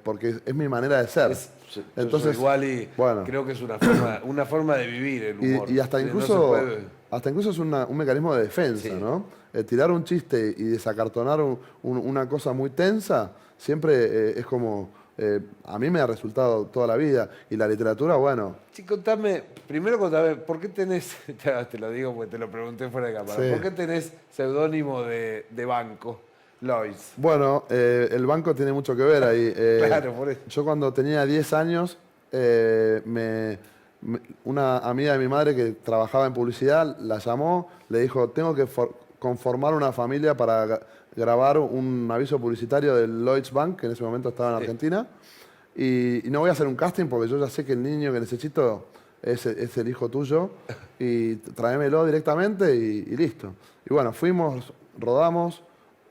Speaker 3: Porque es mi manera de ser.
Speaker 1: Yo soy igual y
Speaker 3: bueno,
Speaker 1: creo que es una forma de vivir el humor.
Speaker 3: y hasta
Speaker 1: No se
Speaker 3: incluso,
Speaker 1: puede-
Speaker 3: hasta incluso es un mecanismo de defensa,
Speaker 1: Sí.
Speaker 3: ¿no? Tirar un chiste y desacartonar una cosa muy tensa, siempre es como, a mí me ha resultado toda la vida. Y la literatura, bueno,
Speaker 1: Sí, primero contame, ¿por qué tenés, te lo digo porque te lo pregunté fuera de cámara,
Speaker 3: Sí.
Speaker 1: ¿por qué tenés seudónimo de banco, Lois?
Speaker 3: bueno, el banco tiene mucho que ver ahí.
Speaker 1: Claro, por eso.
Speaker 3: Yo cuando tenía 10 años, una amiga de mi madre que trabajaba en publicidad la llamó, le dijo, tengo que conformar una familia para grabar un aviso publicitario del Lloyds Bank, que en ese momento estaba en Argentina, y no voy a hacer un casting porque yo ya sé que el niño que necesito es el hijo tuyo, y tráemelo directamente y listo. Y bueno, fuimos, rodamos,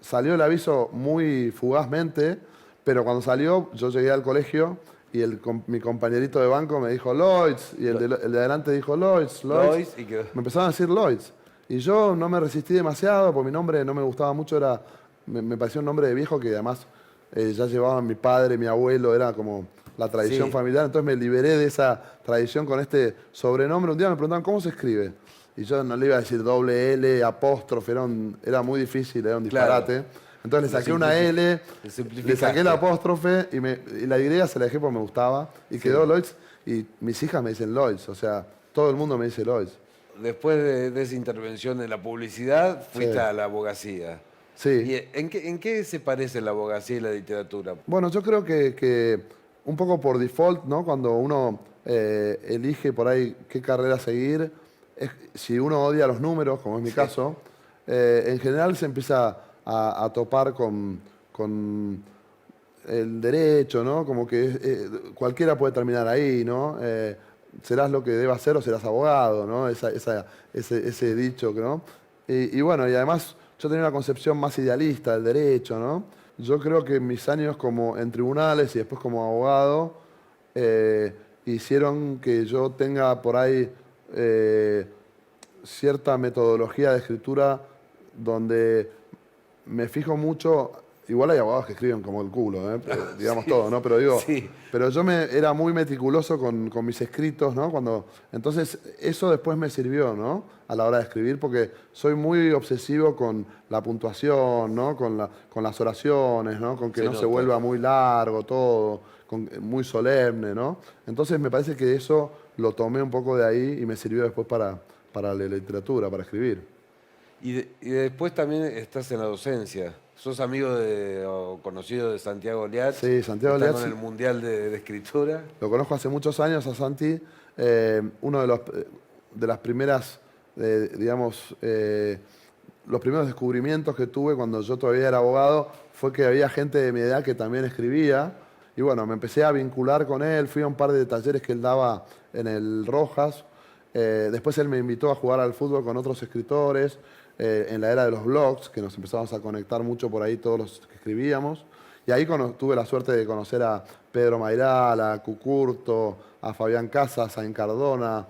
Speaker 3: salió el aviso muy fugazmente, pero cuando salió yo llegué al colegio y mi compañerito de banco me dijo Lloyds, y el de adelante dijo Lloyds.
Speaker 1: Lois y quedó.
Speaker 3: Me empezaron a decir Lloyds. Y yo no me resistí demasiado, porque mi nombre no me gustaba mucho, me parecía un nombre de viejo que además ya llevaban mi padre, mi abuelo, era como la tradición
Speaker 1: Sí.
Speaker 3: familiar. Entonces me liberé de esa tradición con este sobrenombre. Un día me preguntaban, ¿cómo se escribe? Y yo no le iba a decir doble L, apóstrofe, era muy difícil, era un
Speaker 1: Claro.
Speaker 3: disparate. Entonces le saqué una
Speaker 1: simplific-
Speaker 3: L,
Speaker 1: le
Speaker 3: le
Speaker 1: simplificaste.
Speaker 3: saqué el apóstrofe y la Y se la dejé porque me gustaba. Y quedó Lloyds. Y mis hijas me dicen Lloyds, o sea, todo el mundo me dice Lloyds.
Speaker 1: Después de esa intervención en la publicidad, fuiste
Speaker 3: Sí.
Speaker 1: a la abogacía.
Speaker 3: Sí.
Speaker 1: ¿Y en qué se parece la abogacía y la literatura?
Speaker 3: Bueno, yo creo que un poco por default, ¿no? Cuando uno elige por ahí qué carrera seguir, si uno odia los números, como es mi caso, en general se empieza a topar con el derecho, ¿no? Como que cualquiera puede terminar ahí, ¿no? Serás lo que debas ser o serás abogado, ¿no? Ese dicho, ¿no? Y bueno, y además yo tenía una concepción más idealista del derecho, ¿no? Yo creo que mis años como en tribunales y después como abogado hicieron que yo tenga por ahí cierta metodología de escritura donde me fijo mucho. Igual hay abogados que escriben como el culo, digamos todo, ¿no? Pero digo,
Speaker 1: Sí.
Speaker 3: pero yo era muy meticuloso con mis escritos, ¿no? Entonces, eso después me sirvió, ¿no? A la hora de escribir, porque soy muy obsesivo con la puntuación, ¿no? Con las oraciones, ¿no? Con que
Speaker 1: Se
Speaker 3: no se
Speaker 1: nota.
Speaker 3: vuelva muy largo todo, muy solemne, ¿no? Entonces, me parece que eso lo tomé un poco de ahí y me sirvió después para la literatura, para escribir.
Speaker 1: Y después también estás en la docencia. ¿Sos amigo o conocido de Santiago Liach?
Speaker 3: Sí, Santiago
Speaker 1: Está
Speaker 3: Liach,
Speaker 1: con
Speaker 3: sí.
Speaker 1: el Mundial de Escritura.
Speaker 3: Lo conozco hace muchos años a Santi, uno de las primeras, digamos, los primeros descubrimientos que tuve cuando yo todavía era abogado fue que había gente de mi edad que también escribía. Y bueno, me empecé a vincular con él, fui a un par de talleres que él daba en el Rojas. Después él me invitó a jugar al fútbol con otros escritores, en la era de los blogs, que nos empezamos a conectar mucho por ahí todos los que escribíamos. Y ahí tuve la suerte de conocer a Pedro Mairal, a Cucurto, a Fabián Casas, a Encardona,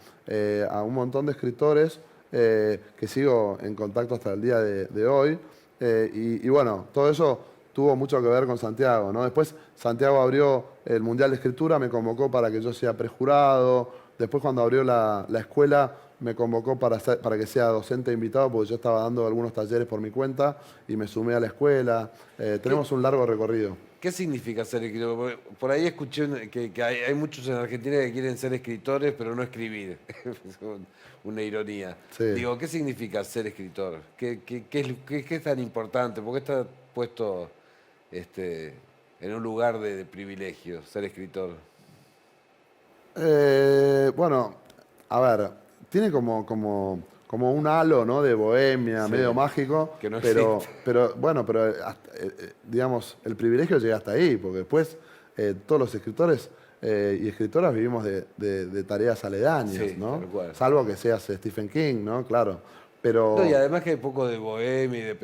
Speaker 3: a un montón de escritores que sigo en contacto hasta el día de hoy. Y bueno, todo eso tuvo mucho que ver con Santiago, ¿no? Después Santiago abrió el Mundial de Escritura, me convocó para que yo sea prejurado. Después cuando abrió la escuela, me convocó para que sea docente invitado, porque yo estaba dando algunos talleres por mi cuenta y me sumé a la escuela. Tenemos un largo recorrido.
Speaker 1: ¿Qué significa ser escritor? Porque por ahí escuché que hay muchos en Argentina que quieren ser escritores, pero no escribir. Es una ironía.
Speaker 3: Sí.
Speaker 1: Digo, ¿qué significa ser escritor? ¿Qué es tan importante? ¿Por qué está puesto en un lugar de privilegio ser escritor?
Speaker 3: Bueno, a ver, tiene como un halo, ¿no? De bohemia,
Speaker 1: Sí,
Speaker 3: medio mágico,
Speaker 1: que no
Speaker 3: pero,
Speaker 1: existe.
Speaker 3: pero digamos, el privilegio llega hasta ahí, porque después todos los escritores y escritoras vivimos de tareas aledañas,
Speaker 1: Sí,
Speaker 3: ¿no?
Speaker 1: tal cual.
Speaker 3: Salvo que seas Stephen King, ¿no? Claro, pero...
Speaker 1: No, y además que hay poco de bohemia,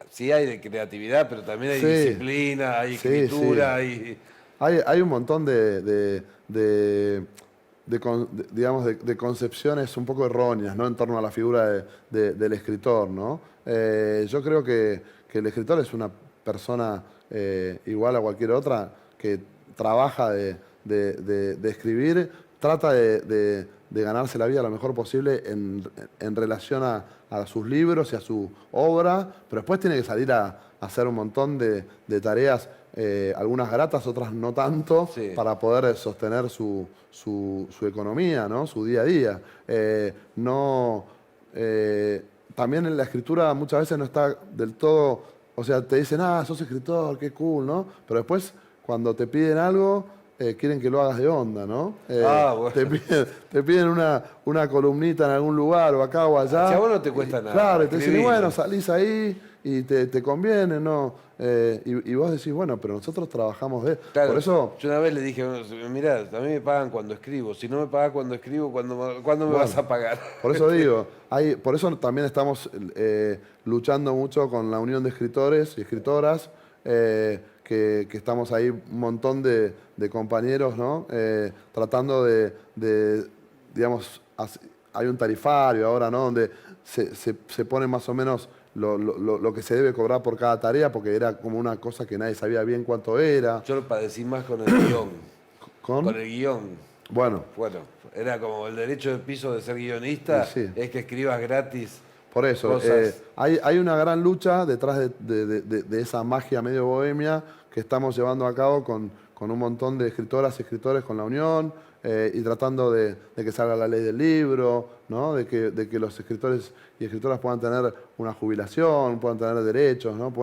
Speaker 1: sí hay de creatividad, pero también hay
Speaker 3: Sí,
Speaker 1: disciplina, hay
Speaker 3: sí,
Speaker 1: escritura,
Speaker 3: sí.
Speaker 1: hay...
Speaker 3: Hay un montón digamos, de concepciones un poco erróneas, ¿no? En torno a la figura del escritor, ¿no? Yo creo que el escritor es una persona igual a cualquier otra que trabaja de escribir, trata de ganarse la vida lo mejor posible en relación a sus libros y a su obra, pero después tiene que salir a hacer un montón de tareas, algunas gratas, otras no tanto,
Speaker 1: Sí.
Speaker 3: para poder sostener su economía, ¿no? Su día a día. No, también en la escritura muchas veces no está del todo, o sea, te dicen, sos escritor, qué cool, ¿no? Pero después, cuando te piden algo, quieren que lo hagas de onda, ¿no?
Speaker 1: Bueno.
Speaker 3: Te piden una columnita en algún lugar o acá o allá.
Speaker 1: Si a vos no te cuesta nada,
Speaker 3: Claro, y te dicen, y
Speaker 1: escribilo.
Speaker 3: bueno, salís ahí y te conviene, ¿no? Y vos decís, bueno, pero nosotros trabajamos
Speaker 1: Claro,
Speaker 3: Por eso,
Speaker 1: yo una vez le dije, mirá, a mí me pagan cuando escribo. Si no me pagas cuando escribo, ¿cuándo me vas a pagar?
Speaker 3: por eso digo, por eso también estamos luchando mucho con la Unión de Escritores y Escritoras, que estamos ahí un montón de compañeros, ¿no? Tratando digamos, hay un tarifario ahora, ¿no? Donde se pone más o menos lo que se debe cobrar por cada tarea, porque era como una cosa que nadie sabía bien cuánto era.
Speaker 1: Yo lo padecí más con el guión. Con el guión.
Speaker 3: Bueno,
Speaker 1: Bueno, era como el derecho de piso de ser guionista,
Speaker 3: sí.
Speaker 1: es que escribas gratis.
Speaker 3: Por eso,
Speaker 1: Cosas.
Speaker 3: hay una gran lucha detrás de esa magia medio bohemia que estamos llevando a cabo con un montón de escritoras y escritores con la Unión, y tratando de que salga la ley del libro, ¿no? De que los escritores y escritoras puedan tener una jubilación, puedan tener derechos, ¿no?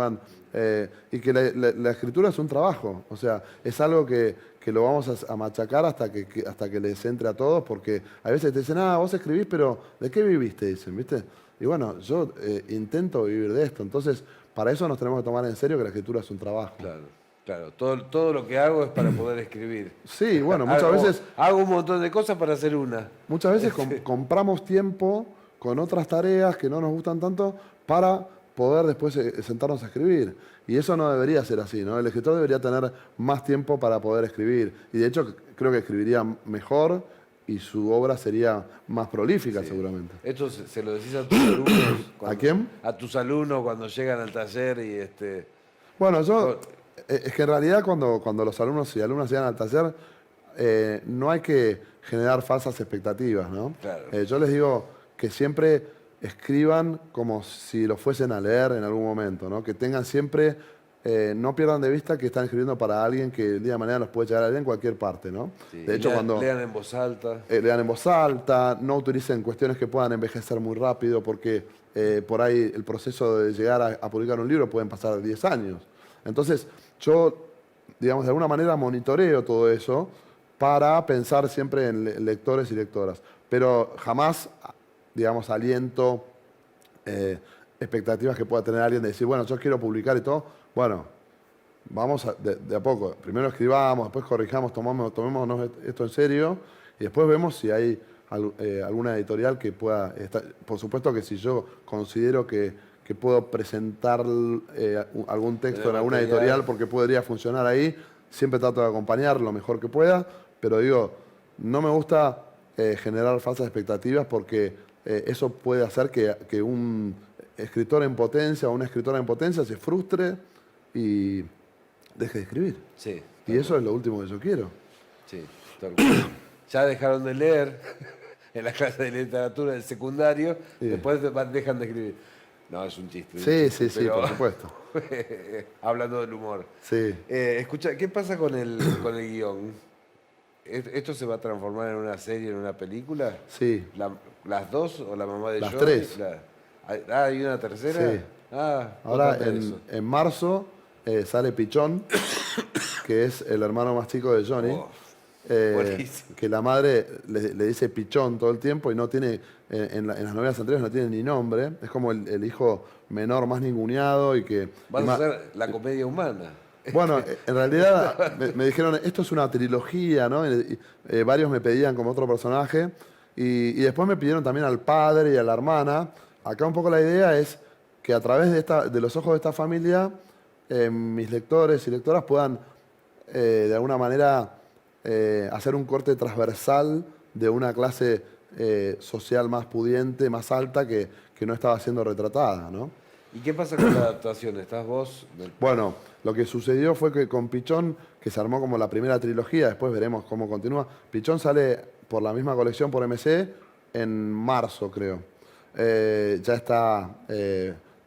Speaker 3: Y que la escritura es un trabajo, o sea, es algo que lo vamos a machacar hasta que les entre a todos, porque a veces te dicen, vos escribís, pero ¿de qué viviste? Dicen, ¿viste? Y bueno, yo intento vivir de esto, entonces para eso nos tenemos que tomar en serio que la escritura es un trabajo.
Speaker 1: Claro. Todo lo que hago es para poder escribir.
Speaker 3: Sí, bueno, muchas veces...
Speaker 1: Hago un montón de cosas para hacer una.
Speaker 3: Muchas veces compramos tiempo con otras tareas que no nos gustan tanto para poder después sentarnos a escribir. Y eso no debería ser así, ¿no? El escritor debería tener más tiempo para poder escribir. Y de hecho creo que escribiría mejor y su obra sería más prolífica,
Speaker 1: Sí.
Speaker 3: seguramente.
Speaker 1: Esto se lo decís a tus alumnos.
Speaker 3: ¿A quién?
Speaker 1: A tus alumnos cuando llegan al taller y
Speaker 3: Bueno, es que en realidad cuando los alumnos y alumnas llegan al taller, no hay que generar falsas expectativas, ¿no?
Speaker 1: Claro.
Speaker 3: Yo les digo que siempre escriban como si lo fuesen a leer en algún momento, ¿no? Que tengan siempre, no pierdan de vista que están escribiendo para alguien que el día de mañana los puede llegar a leer en cualquier parte, ¿no?
Speaker 1: Sí.
Speaker 3: De hecho, cuando
Speaker 1: lean en voz alta.
Speaker 3: lean en voz alta, no utilicen cuestiones que puedan envejecer muy rápido, porque por ahí el proceso de llegar a publicar un libro pueden pasar 10 años. Entonces, yo, digamos, de alguna manera monitoreo todo eso para pensar siempre en lectores y lectoras. Pero jamás, digamos, aliento expectativas que pueda tener alguien de decir, bueno, yo quiero publicar y todo. Bueno, vamos de a poco. Primero escribamos, después corrijamos, tomémonos esto en serio y después vemos si hay alguna editorial que pueda estar. Por supuesto que si yo considero que puedo presentar algún texto en alguna editorial porque podría funcionar ahí, siempre trato de acompañar lo mejor que pueda, pero digo, no me gusta generar falsas expectativas porque eso puede hacer que un escritor en potencia o una escritora en potencia se frustre y deje de escribir.
Speaker 1: Sí.
Speaker 3: Y eso es lo último que yo quiero.
Speaker 1: Sí, tal cual. Ya dejaron de leer. en la clase de literatura del secundario,
Speaker 3: Sí.
Speaker 1: después dejan de escribir. No, es un chiste. Es un
Speaker 3: Sí,
Speaker 1: chiste,
Speaker 3: sí, sí,
Speaker 1: pero-
Speaker 3: por supuesto.
Speaker 1: Hablando del humor.
Speaker 3: Sí.
Speaker 1: Escucha, ¿qué pasa con con el guión? ¿Esto se va a transformar en una serie, en una película?
Speaker 3: Sí.
Speaker 1: ¿Las dos o la mamá de
Speaker 3: Las
Speaker 1: Johnny?
Speaker 3: tres.
Speaker 1: ¿Hay una tercera?
Speaker 3: Sí.
Speaker 1: Ah,
Speaker 3: Ahora
Speaker 1: contame eso.
Speaker 3: en marzo sale Pichón, que es el hermano más chico de Johnny.
Speaker 1: Oh, buenísimo.
Speaker 3: Que la madre le dice Pichón todo el tiempo y no tiene, en las novelas anteriores no tiene ni nombre. Es como el hijo menor más ninguneado y que...
Speaker 1: Vas
Speaker 3: y
Speaker 1: a
Speaker 3: ma-
Speaker 1: hacer la comedia humana.
Speaker 3: Bueno, en realidad me dijeron, esto es una trilogía, ¿no? Varios me pedían como otro personaje y después me pidieron también al padre y a la hermana. Acá un poco la idea es que a través de los ojos de esta familia, mis lectores y lectoras puedan de alguna manera hacer un corte transversal de una clase social más pudiente, más alta, que no estaba siendo retratada, ¿no?
Speaker 1: ¿Y qué pasa con la adaptación? ¿Estás vos?
Speaker 3: Bueno, lo que sucedió fue que con Pichón, que se armó como la primera trilogía, después veremos cómo continúa, Pichón sale por la misma colección por MC en marzo, creo. Ya está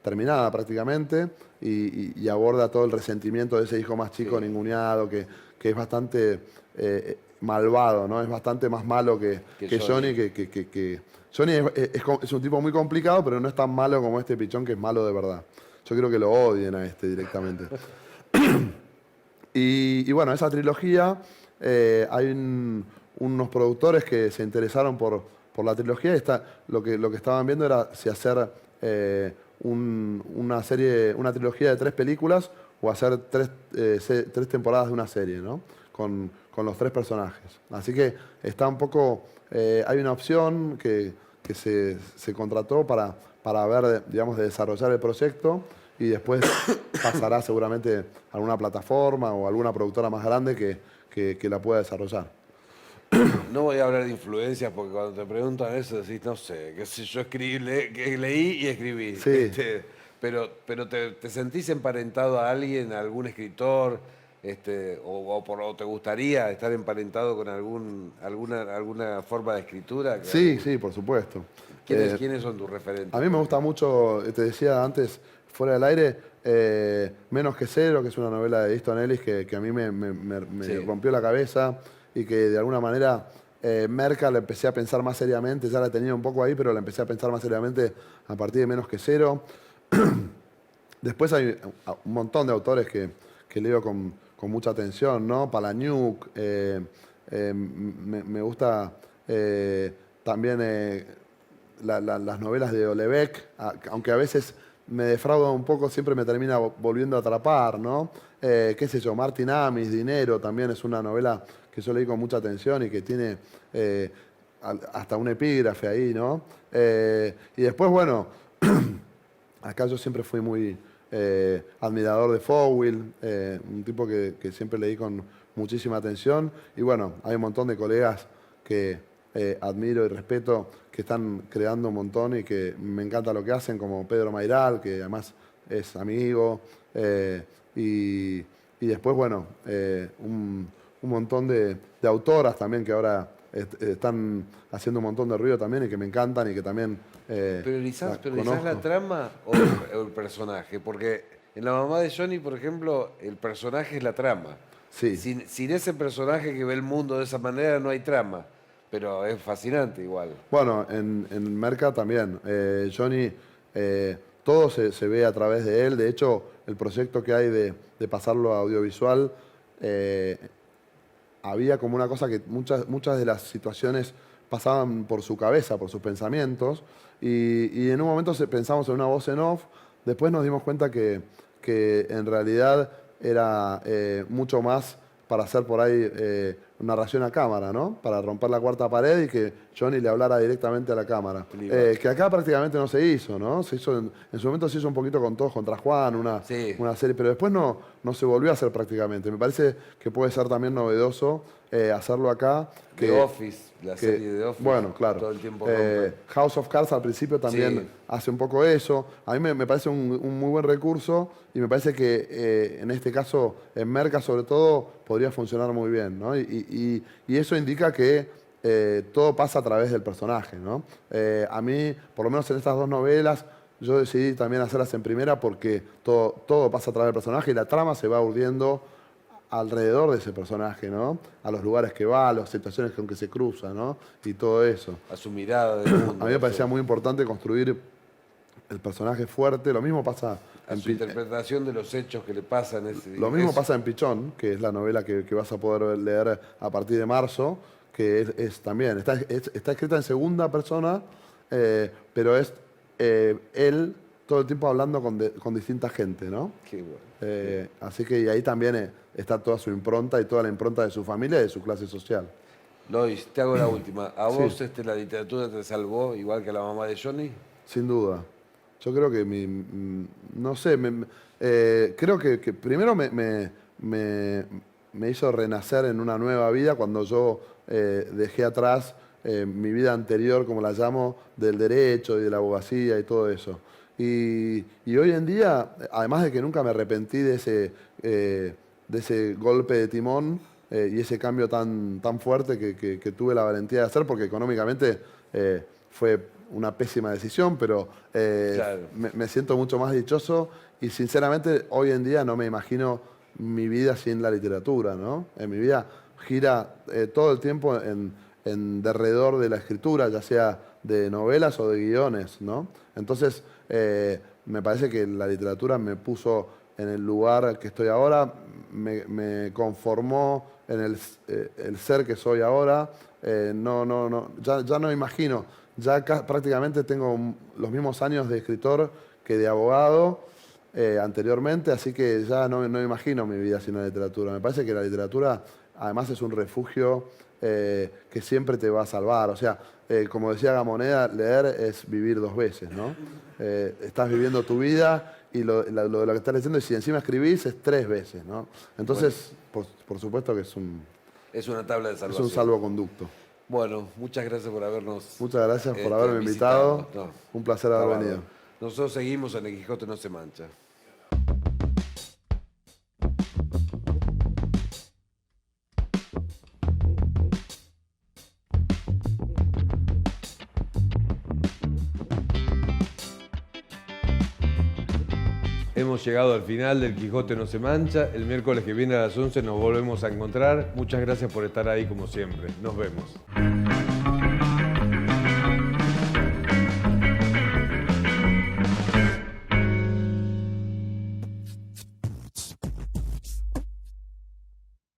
Speaker 3: terminada prácticamente y aborda todo el resentimiento de ese hijo más chico,
Speaker 1: Sí.
Speaker 3: ninguneado, que es bastante malvado, ¿no? Es bastante más malo que
Speaker 1: Johnny.
Speaker 3: Johnny, Johnny es un tipo muy complicado, pero no es tan malo como este Pichón, que es malo de verdad. Yo creo que lo odien a este directamente. Y bueno, esa trilogía, hay unos productores que se interesaron por la trilogía y lo que estaban viendo era si hacer una trilogía de 3 películas o hacer 3 temporadas de una serie, ¿no? Con los 3 personajes. Así que está un poco, hay una opción que se contrató para ver, digamos, de desarrollar el proyecto y después pasará seguramente a alguna plataforma o alguna productora más grande que la pueda desarrollar.
Speaker 1: No voy a hablar de influencias porque cuando te preguntan eso decís, no sé, qué sé yo, que leí y escribí.
Speaker 3: Sí.
Speaker 1: Pero te sentís emparentado a alguien, a algún escritor, o te gustaría estar emparentado con alguna forma de escritura.
Speaker 3: Sí, sí, por supuesto.
Speaker 1: ¿Quiénes son tus referentes?
Speaker 3: A mí me gusta mucho, te decía antes, fuera del aire, Menos que Cero, que es una novela de Easton Ellis que a mí me
Speaker 1: Sí.
Speaker 3: rompió la cabeza y que de alguna manera Merca la empecé a pensar más seriamente, ya la tenía un poco ahí, pero la empecé a pensar más seriamente a partir de Menos que Cero. Después hay un montón de autores que leo con mucha atención, ¿no? Palahniuk, me gusta también las novelas de Houellebecq, aunque a veces me defrauda un poco, siempre me termina volviendo a atrapar, ¿no? Qué sé yo, Martin Amis, Dinero, también es una novela que yo leí con mucha atención y que tiene hasta un epígrafe ahí, ¿no? Y después, bueno, acá yo siempre fui muy admirador de Fowell, un tipo que siempre leí con muchísima atención. Y bueno, hay un montón de colegas que admiro y respeto, que están creando un montón y que me encanta lo que hacen, como Pedro Mairal, que además es amigo. Y después, bueno, un montón de autoras también que ahora están haciendo un montón de ruido también y que me encantan y que también
Speaker 1: ¿Priorizás
Speaker 3: conozco.
Speaker 1: la trama o el personaje? Porque en La mamá de Johnny, por ejemplo, el personaje es la trama.
Speaker 3: Sí.
Speaker 1: Sin ese personaje que ve el mundo de esa manera no hay trama, pero es fascinante igual.
Speaker 3: Bueno, en Merca también. Johnny, todo se ve a través de él. De hecho, el proyecto que hay de pasarlo a audiovisual, había como una cosa que muchas de las situaciones pasaban por su cabeza, por sus pensamientos, y en un momento pensamos en una voz en off, después nos dimos cuenta que en realidad era mucho más para hacer por ahí narración a cámara, ¿no? Para romper la cuarta pared y que Johnny le hablara directamente a la cámara. Que acá prácticamente no se hizo, ¿no? Se hizo en su momento se hizo un poquito con Todos contra Juan, una serie, pero después no se volvió a hacer prácticamente. Me parece que puede ser también novedoso hacerlo acá.
Speaker 1: The Office, la serie de Office.
Speaker 3: Bueno, claro.
Speaker 1: Todo el tiempo rompe.
Speaker 3: House of Cards al principio también
Speaker 1: Sí.
Speaker 3: hace un poco eso. A mí me parece un muy buen recurso y me parece que en este caso, en Merca sobre todo, podría funcionar muy bien, ¿no? Y eso indica que todo pasa a través del personaje, ¿no? A mí, por lo menos en estas dos novelas, yo decidí también hacerlas en primera porque todo pasa a través del personaje y la trama se va urdiendo alrededor de ese personaje, ¿no? A los lugares que va, a las situaciones con que se cruza, ¿no? Y todo eso.
Speaker 1: A su mirada del mundo.
Speaker 3: A mí me parecía muy importante construir el personaje fuerte. Lo mismo pasa
Speaker 1: a su interpretación de los hechos que le pasan.
Speaker 3: Lo mismo pasa en Pichón, que es la novela que vas a poder leer a partir de marzo, que es también, está escrita en segunda persona, pero es él todo el tiempo hablando con distinta gente, ¿no?
Speaker 1: Qué bueno.
Speaker 3: Así que y ahí también está toda su impronta y toda la impronta de su familia y de su clase social.
Speaker 1: Lois, te hago la última. ¿A
Speaker 3: Sí.
Speaker 1: vos la literatura te salvó igual que a la mamá de Johnny?
Speaker 3: Sin duda. Yo creo que no sé, creo que primero me hizo renacer en una nueva vida cuando yo dejé atrás mi vida anterior, como la llamo, del derecho y de la abogacía y todo eso. Y hoy en día, además de que nunca me arrepentí de ese golpe de timón y ese cambio tan fuerte que tuve la valentía de hacer, porque económicamente fue una pésima decisión, pero
Speaker 1: Claro.
Speaker 3: me siento mucho más dichoso y sinceramente hoy en día no me imagino mi vida sin la literatura, ¿no? Mi vida gira todo el tiempo en derredor de la escritura, ya sea de novelas o de guiones, ¿no? Entonces, me parece que la literatura me puso en el lugar que estoy ahora, me conformó en el ser que soy ahora. Ya no imagino, prácticamente tengo los mismos años de escritor que de abogado anteriormente, así que ya no imagino mi vida sin la literatura. Me parece que la literatura además es un refugio que siempre te va a salvar. O sea, como decía Gamoneda, leer es vivir dos veces, ¿no? Estás viviendo tu vida y lo de lo que estás leyendo, y si encima escribís, es tres veces, ¿no? Entonces, por supuesto que
Speaker 1: Es una tabla de
Speaker 3: es
Speaker 1: salvación.
Speaker 3: un salvoconducto.
Speaker 1: Bueno, muchas gracias por habernos
Speaker 3: Muchas gracias por haberme invitado.
Speaker 1: visitado. No,
Speaker 3: Un placer haber
Speaker 1: está
Speaker 3: venido.
Speaker 1: bárbaro. Nosotros seguimos en El Quijote no se mancha. Hemos llegado al final del Quijote no se mancha. El miércoles que viene a las 11 nos volvemos a encontrar. Muchas gracias por estar ahí como siempre. Nos vemos.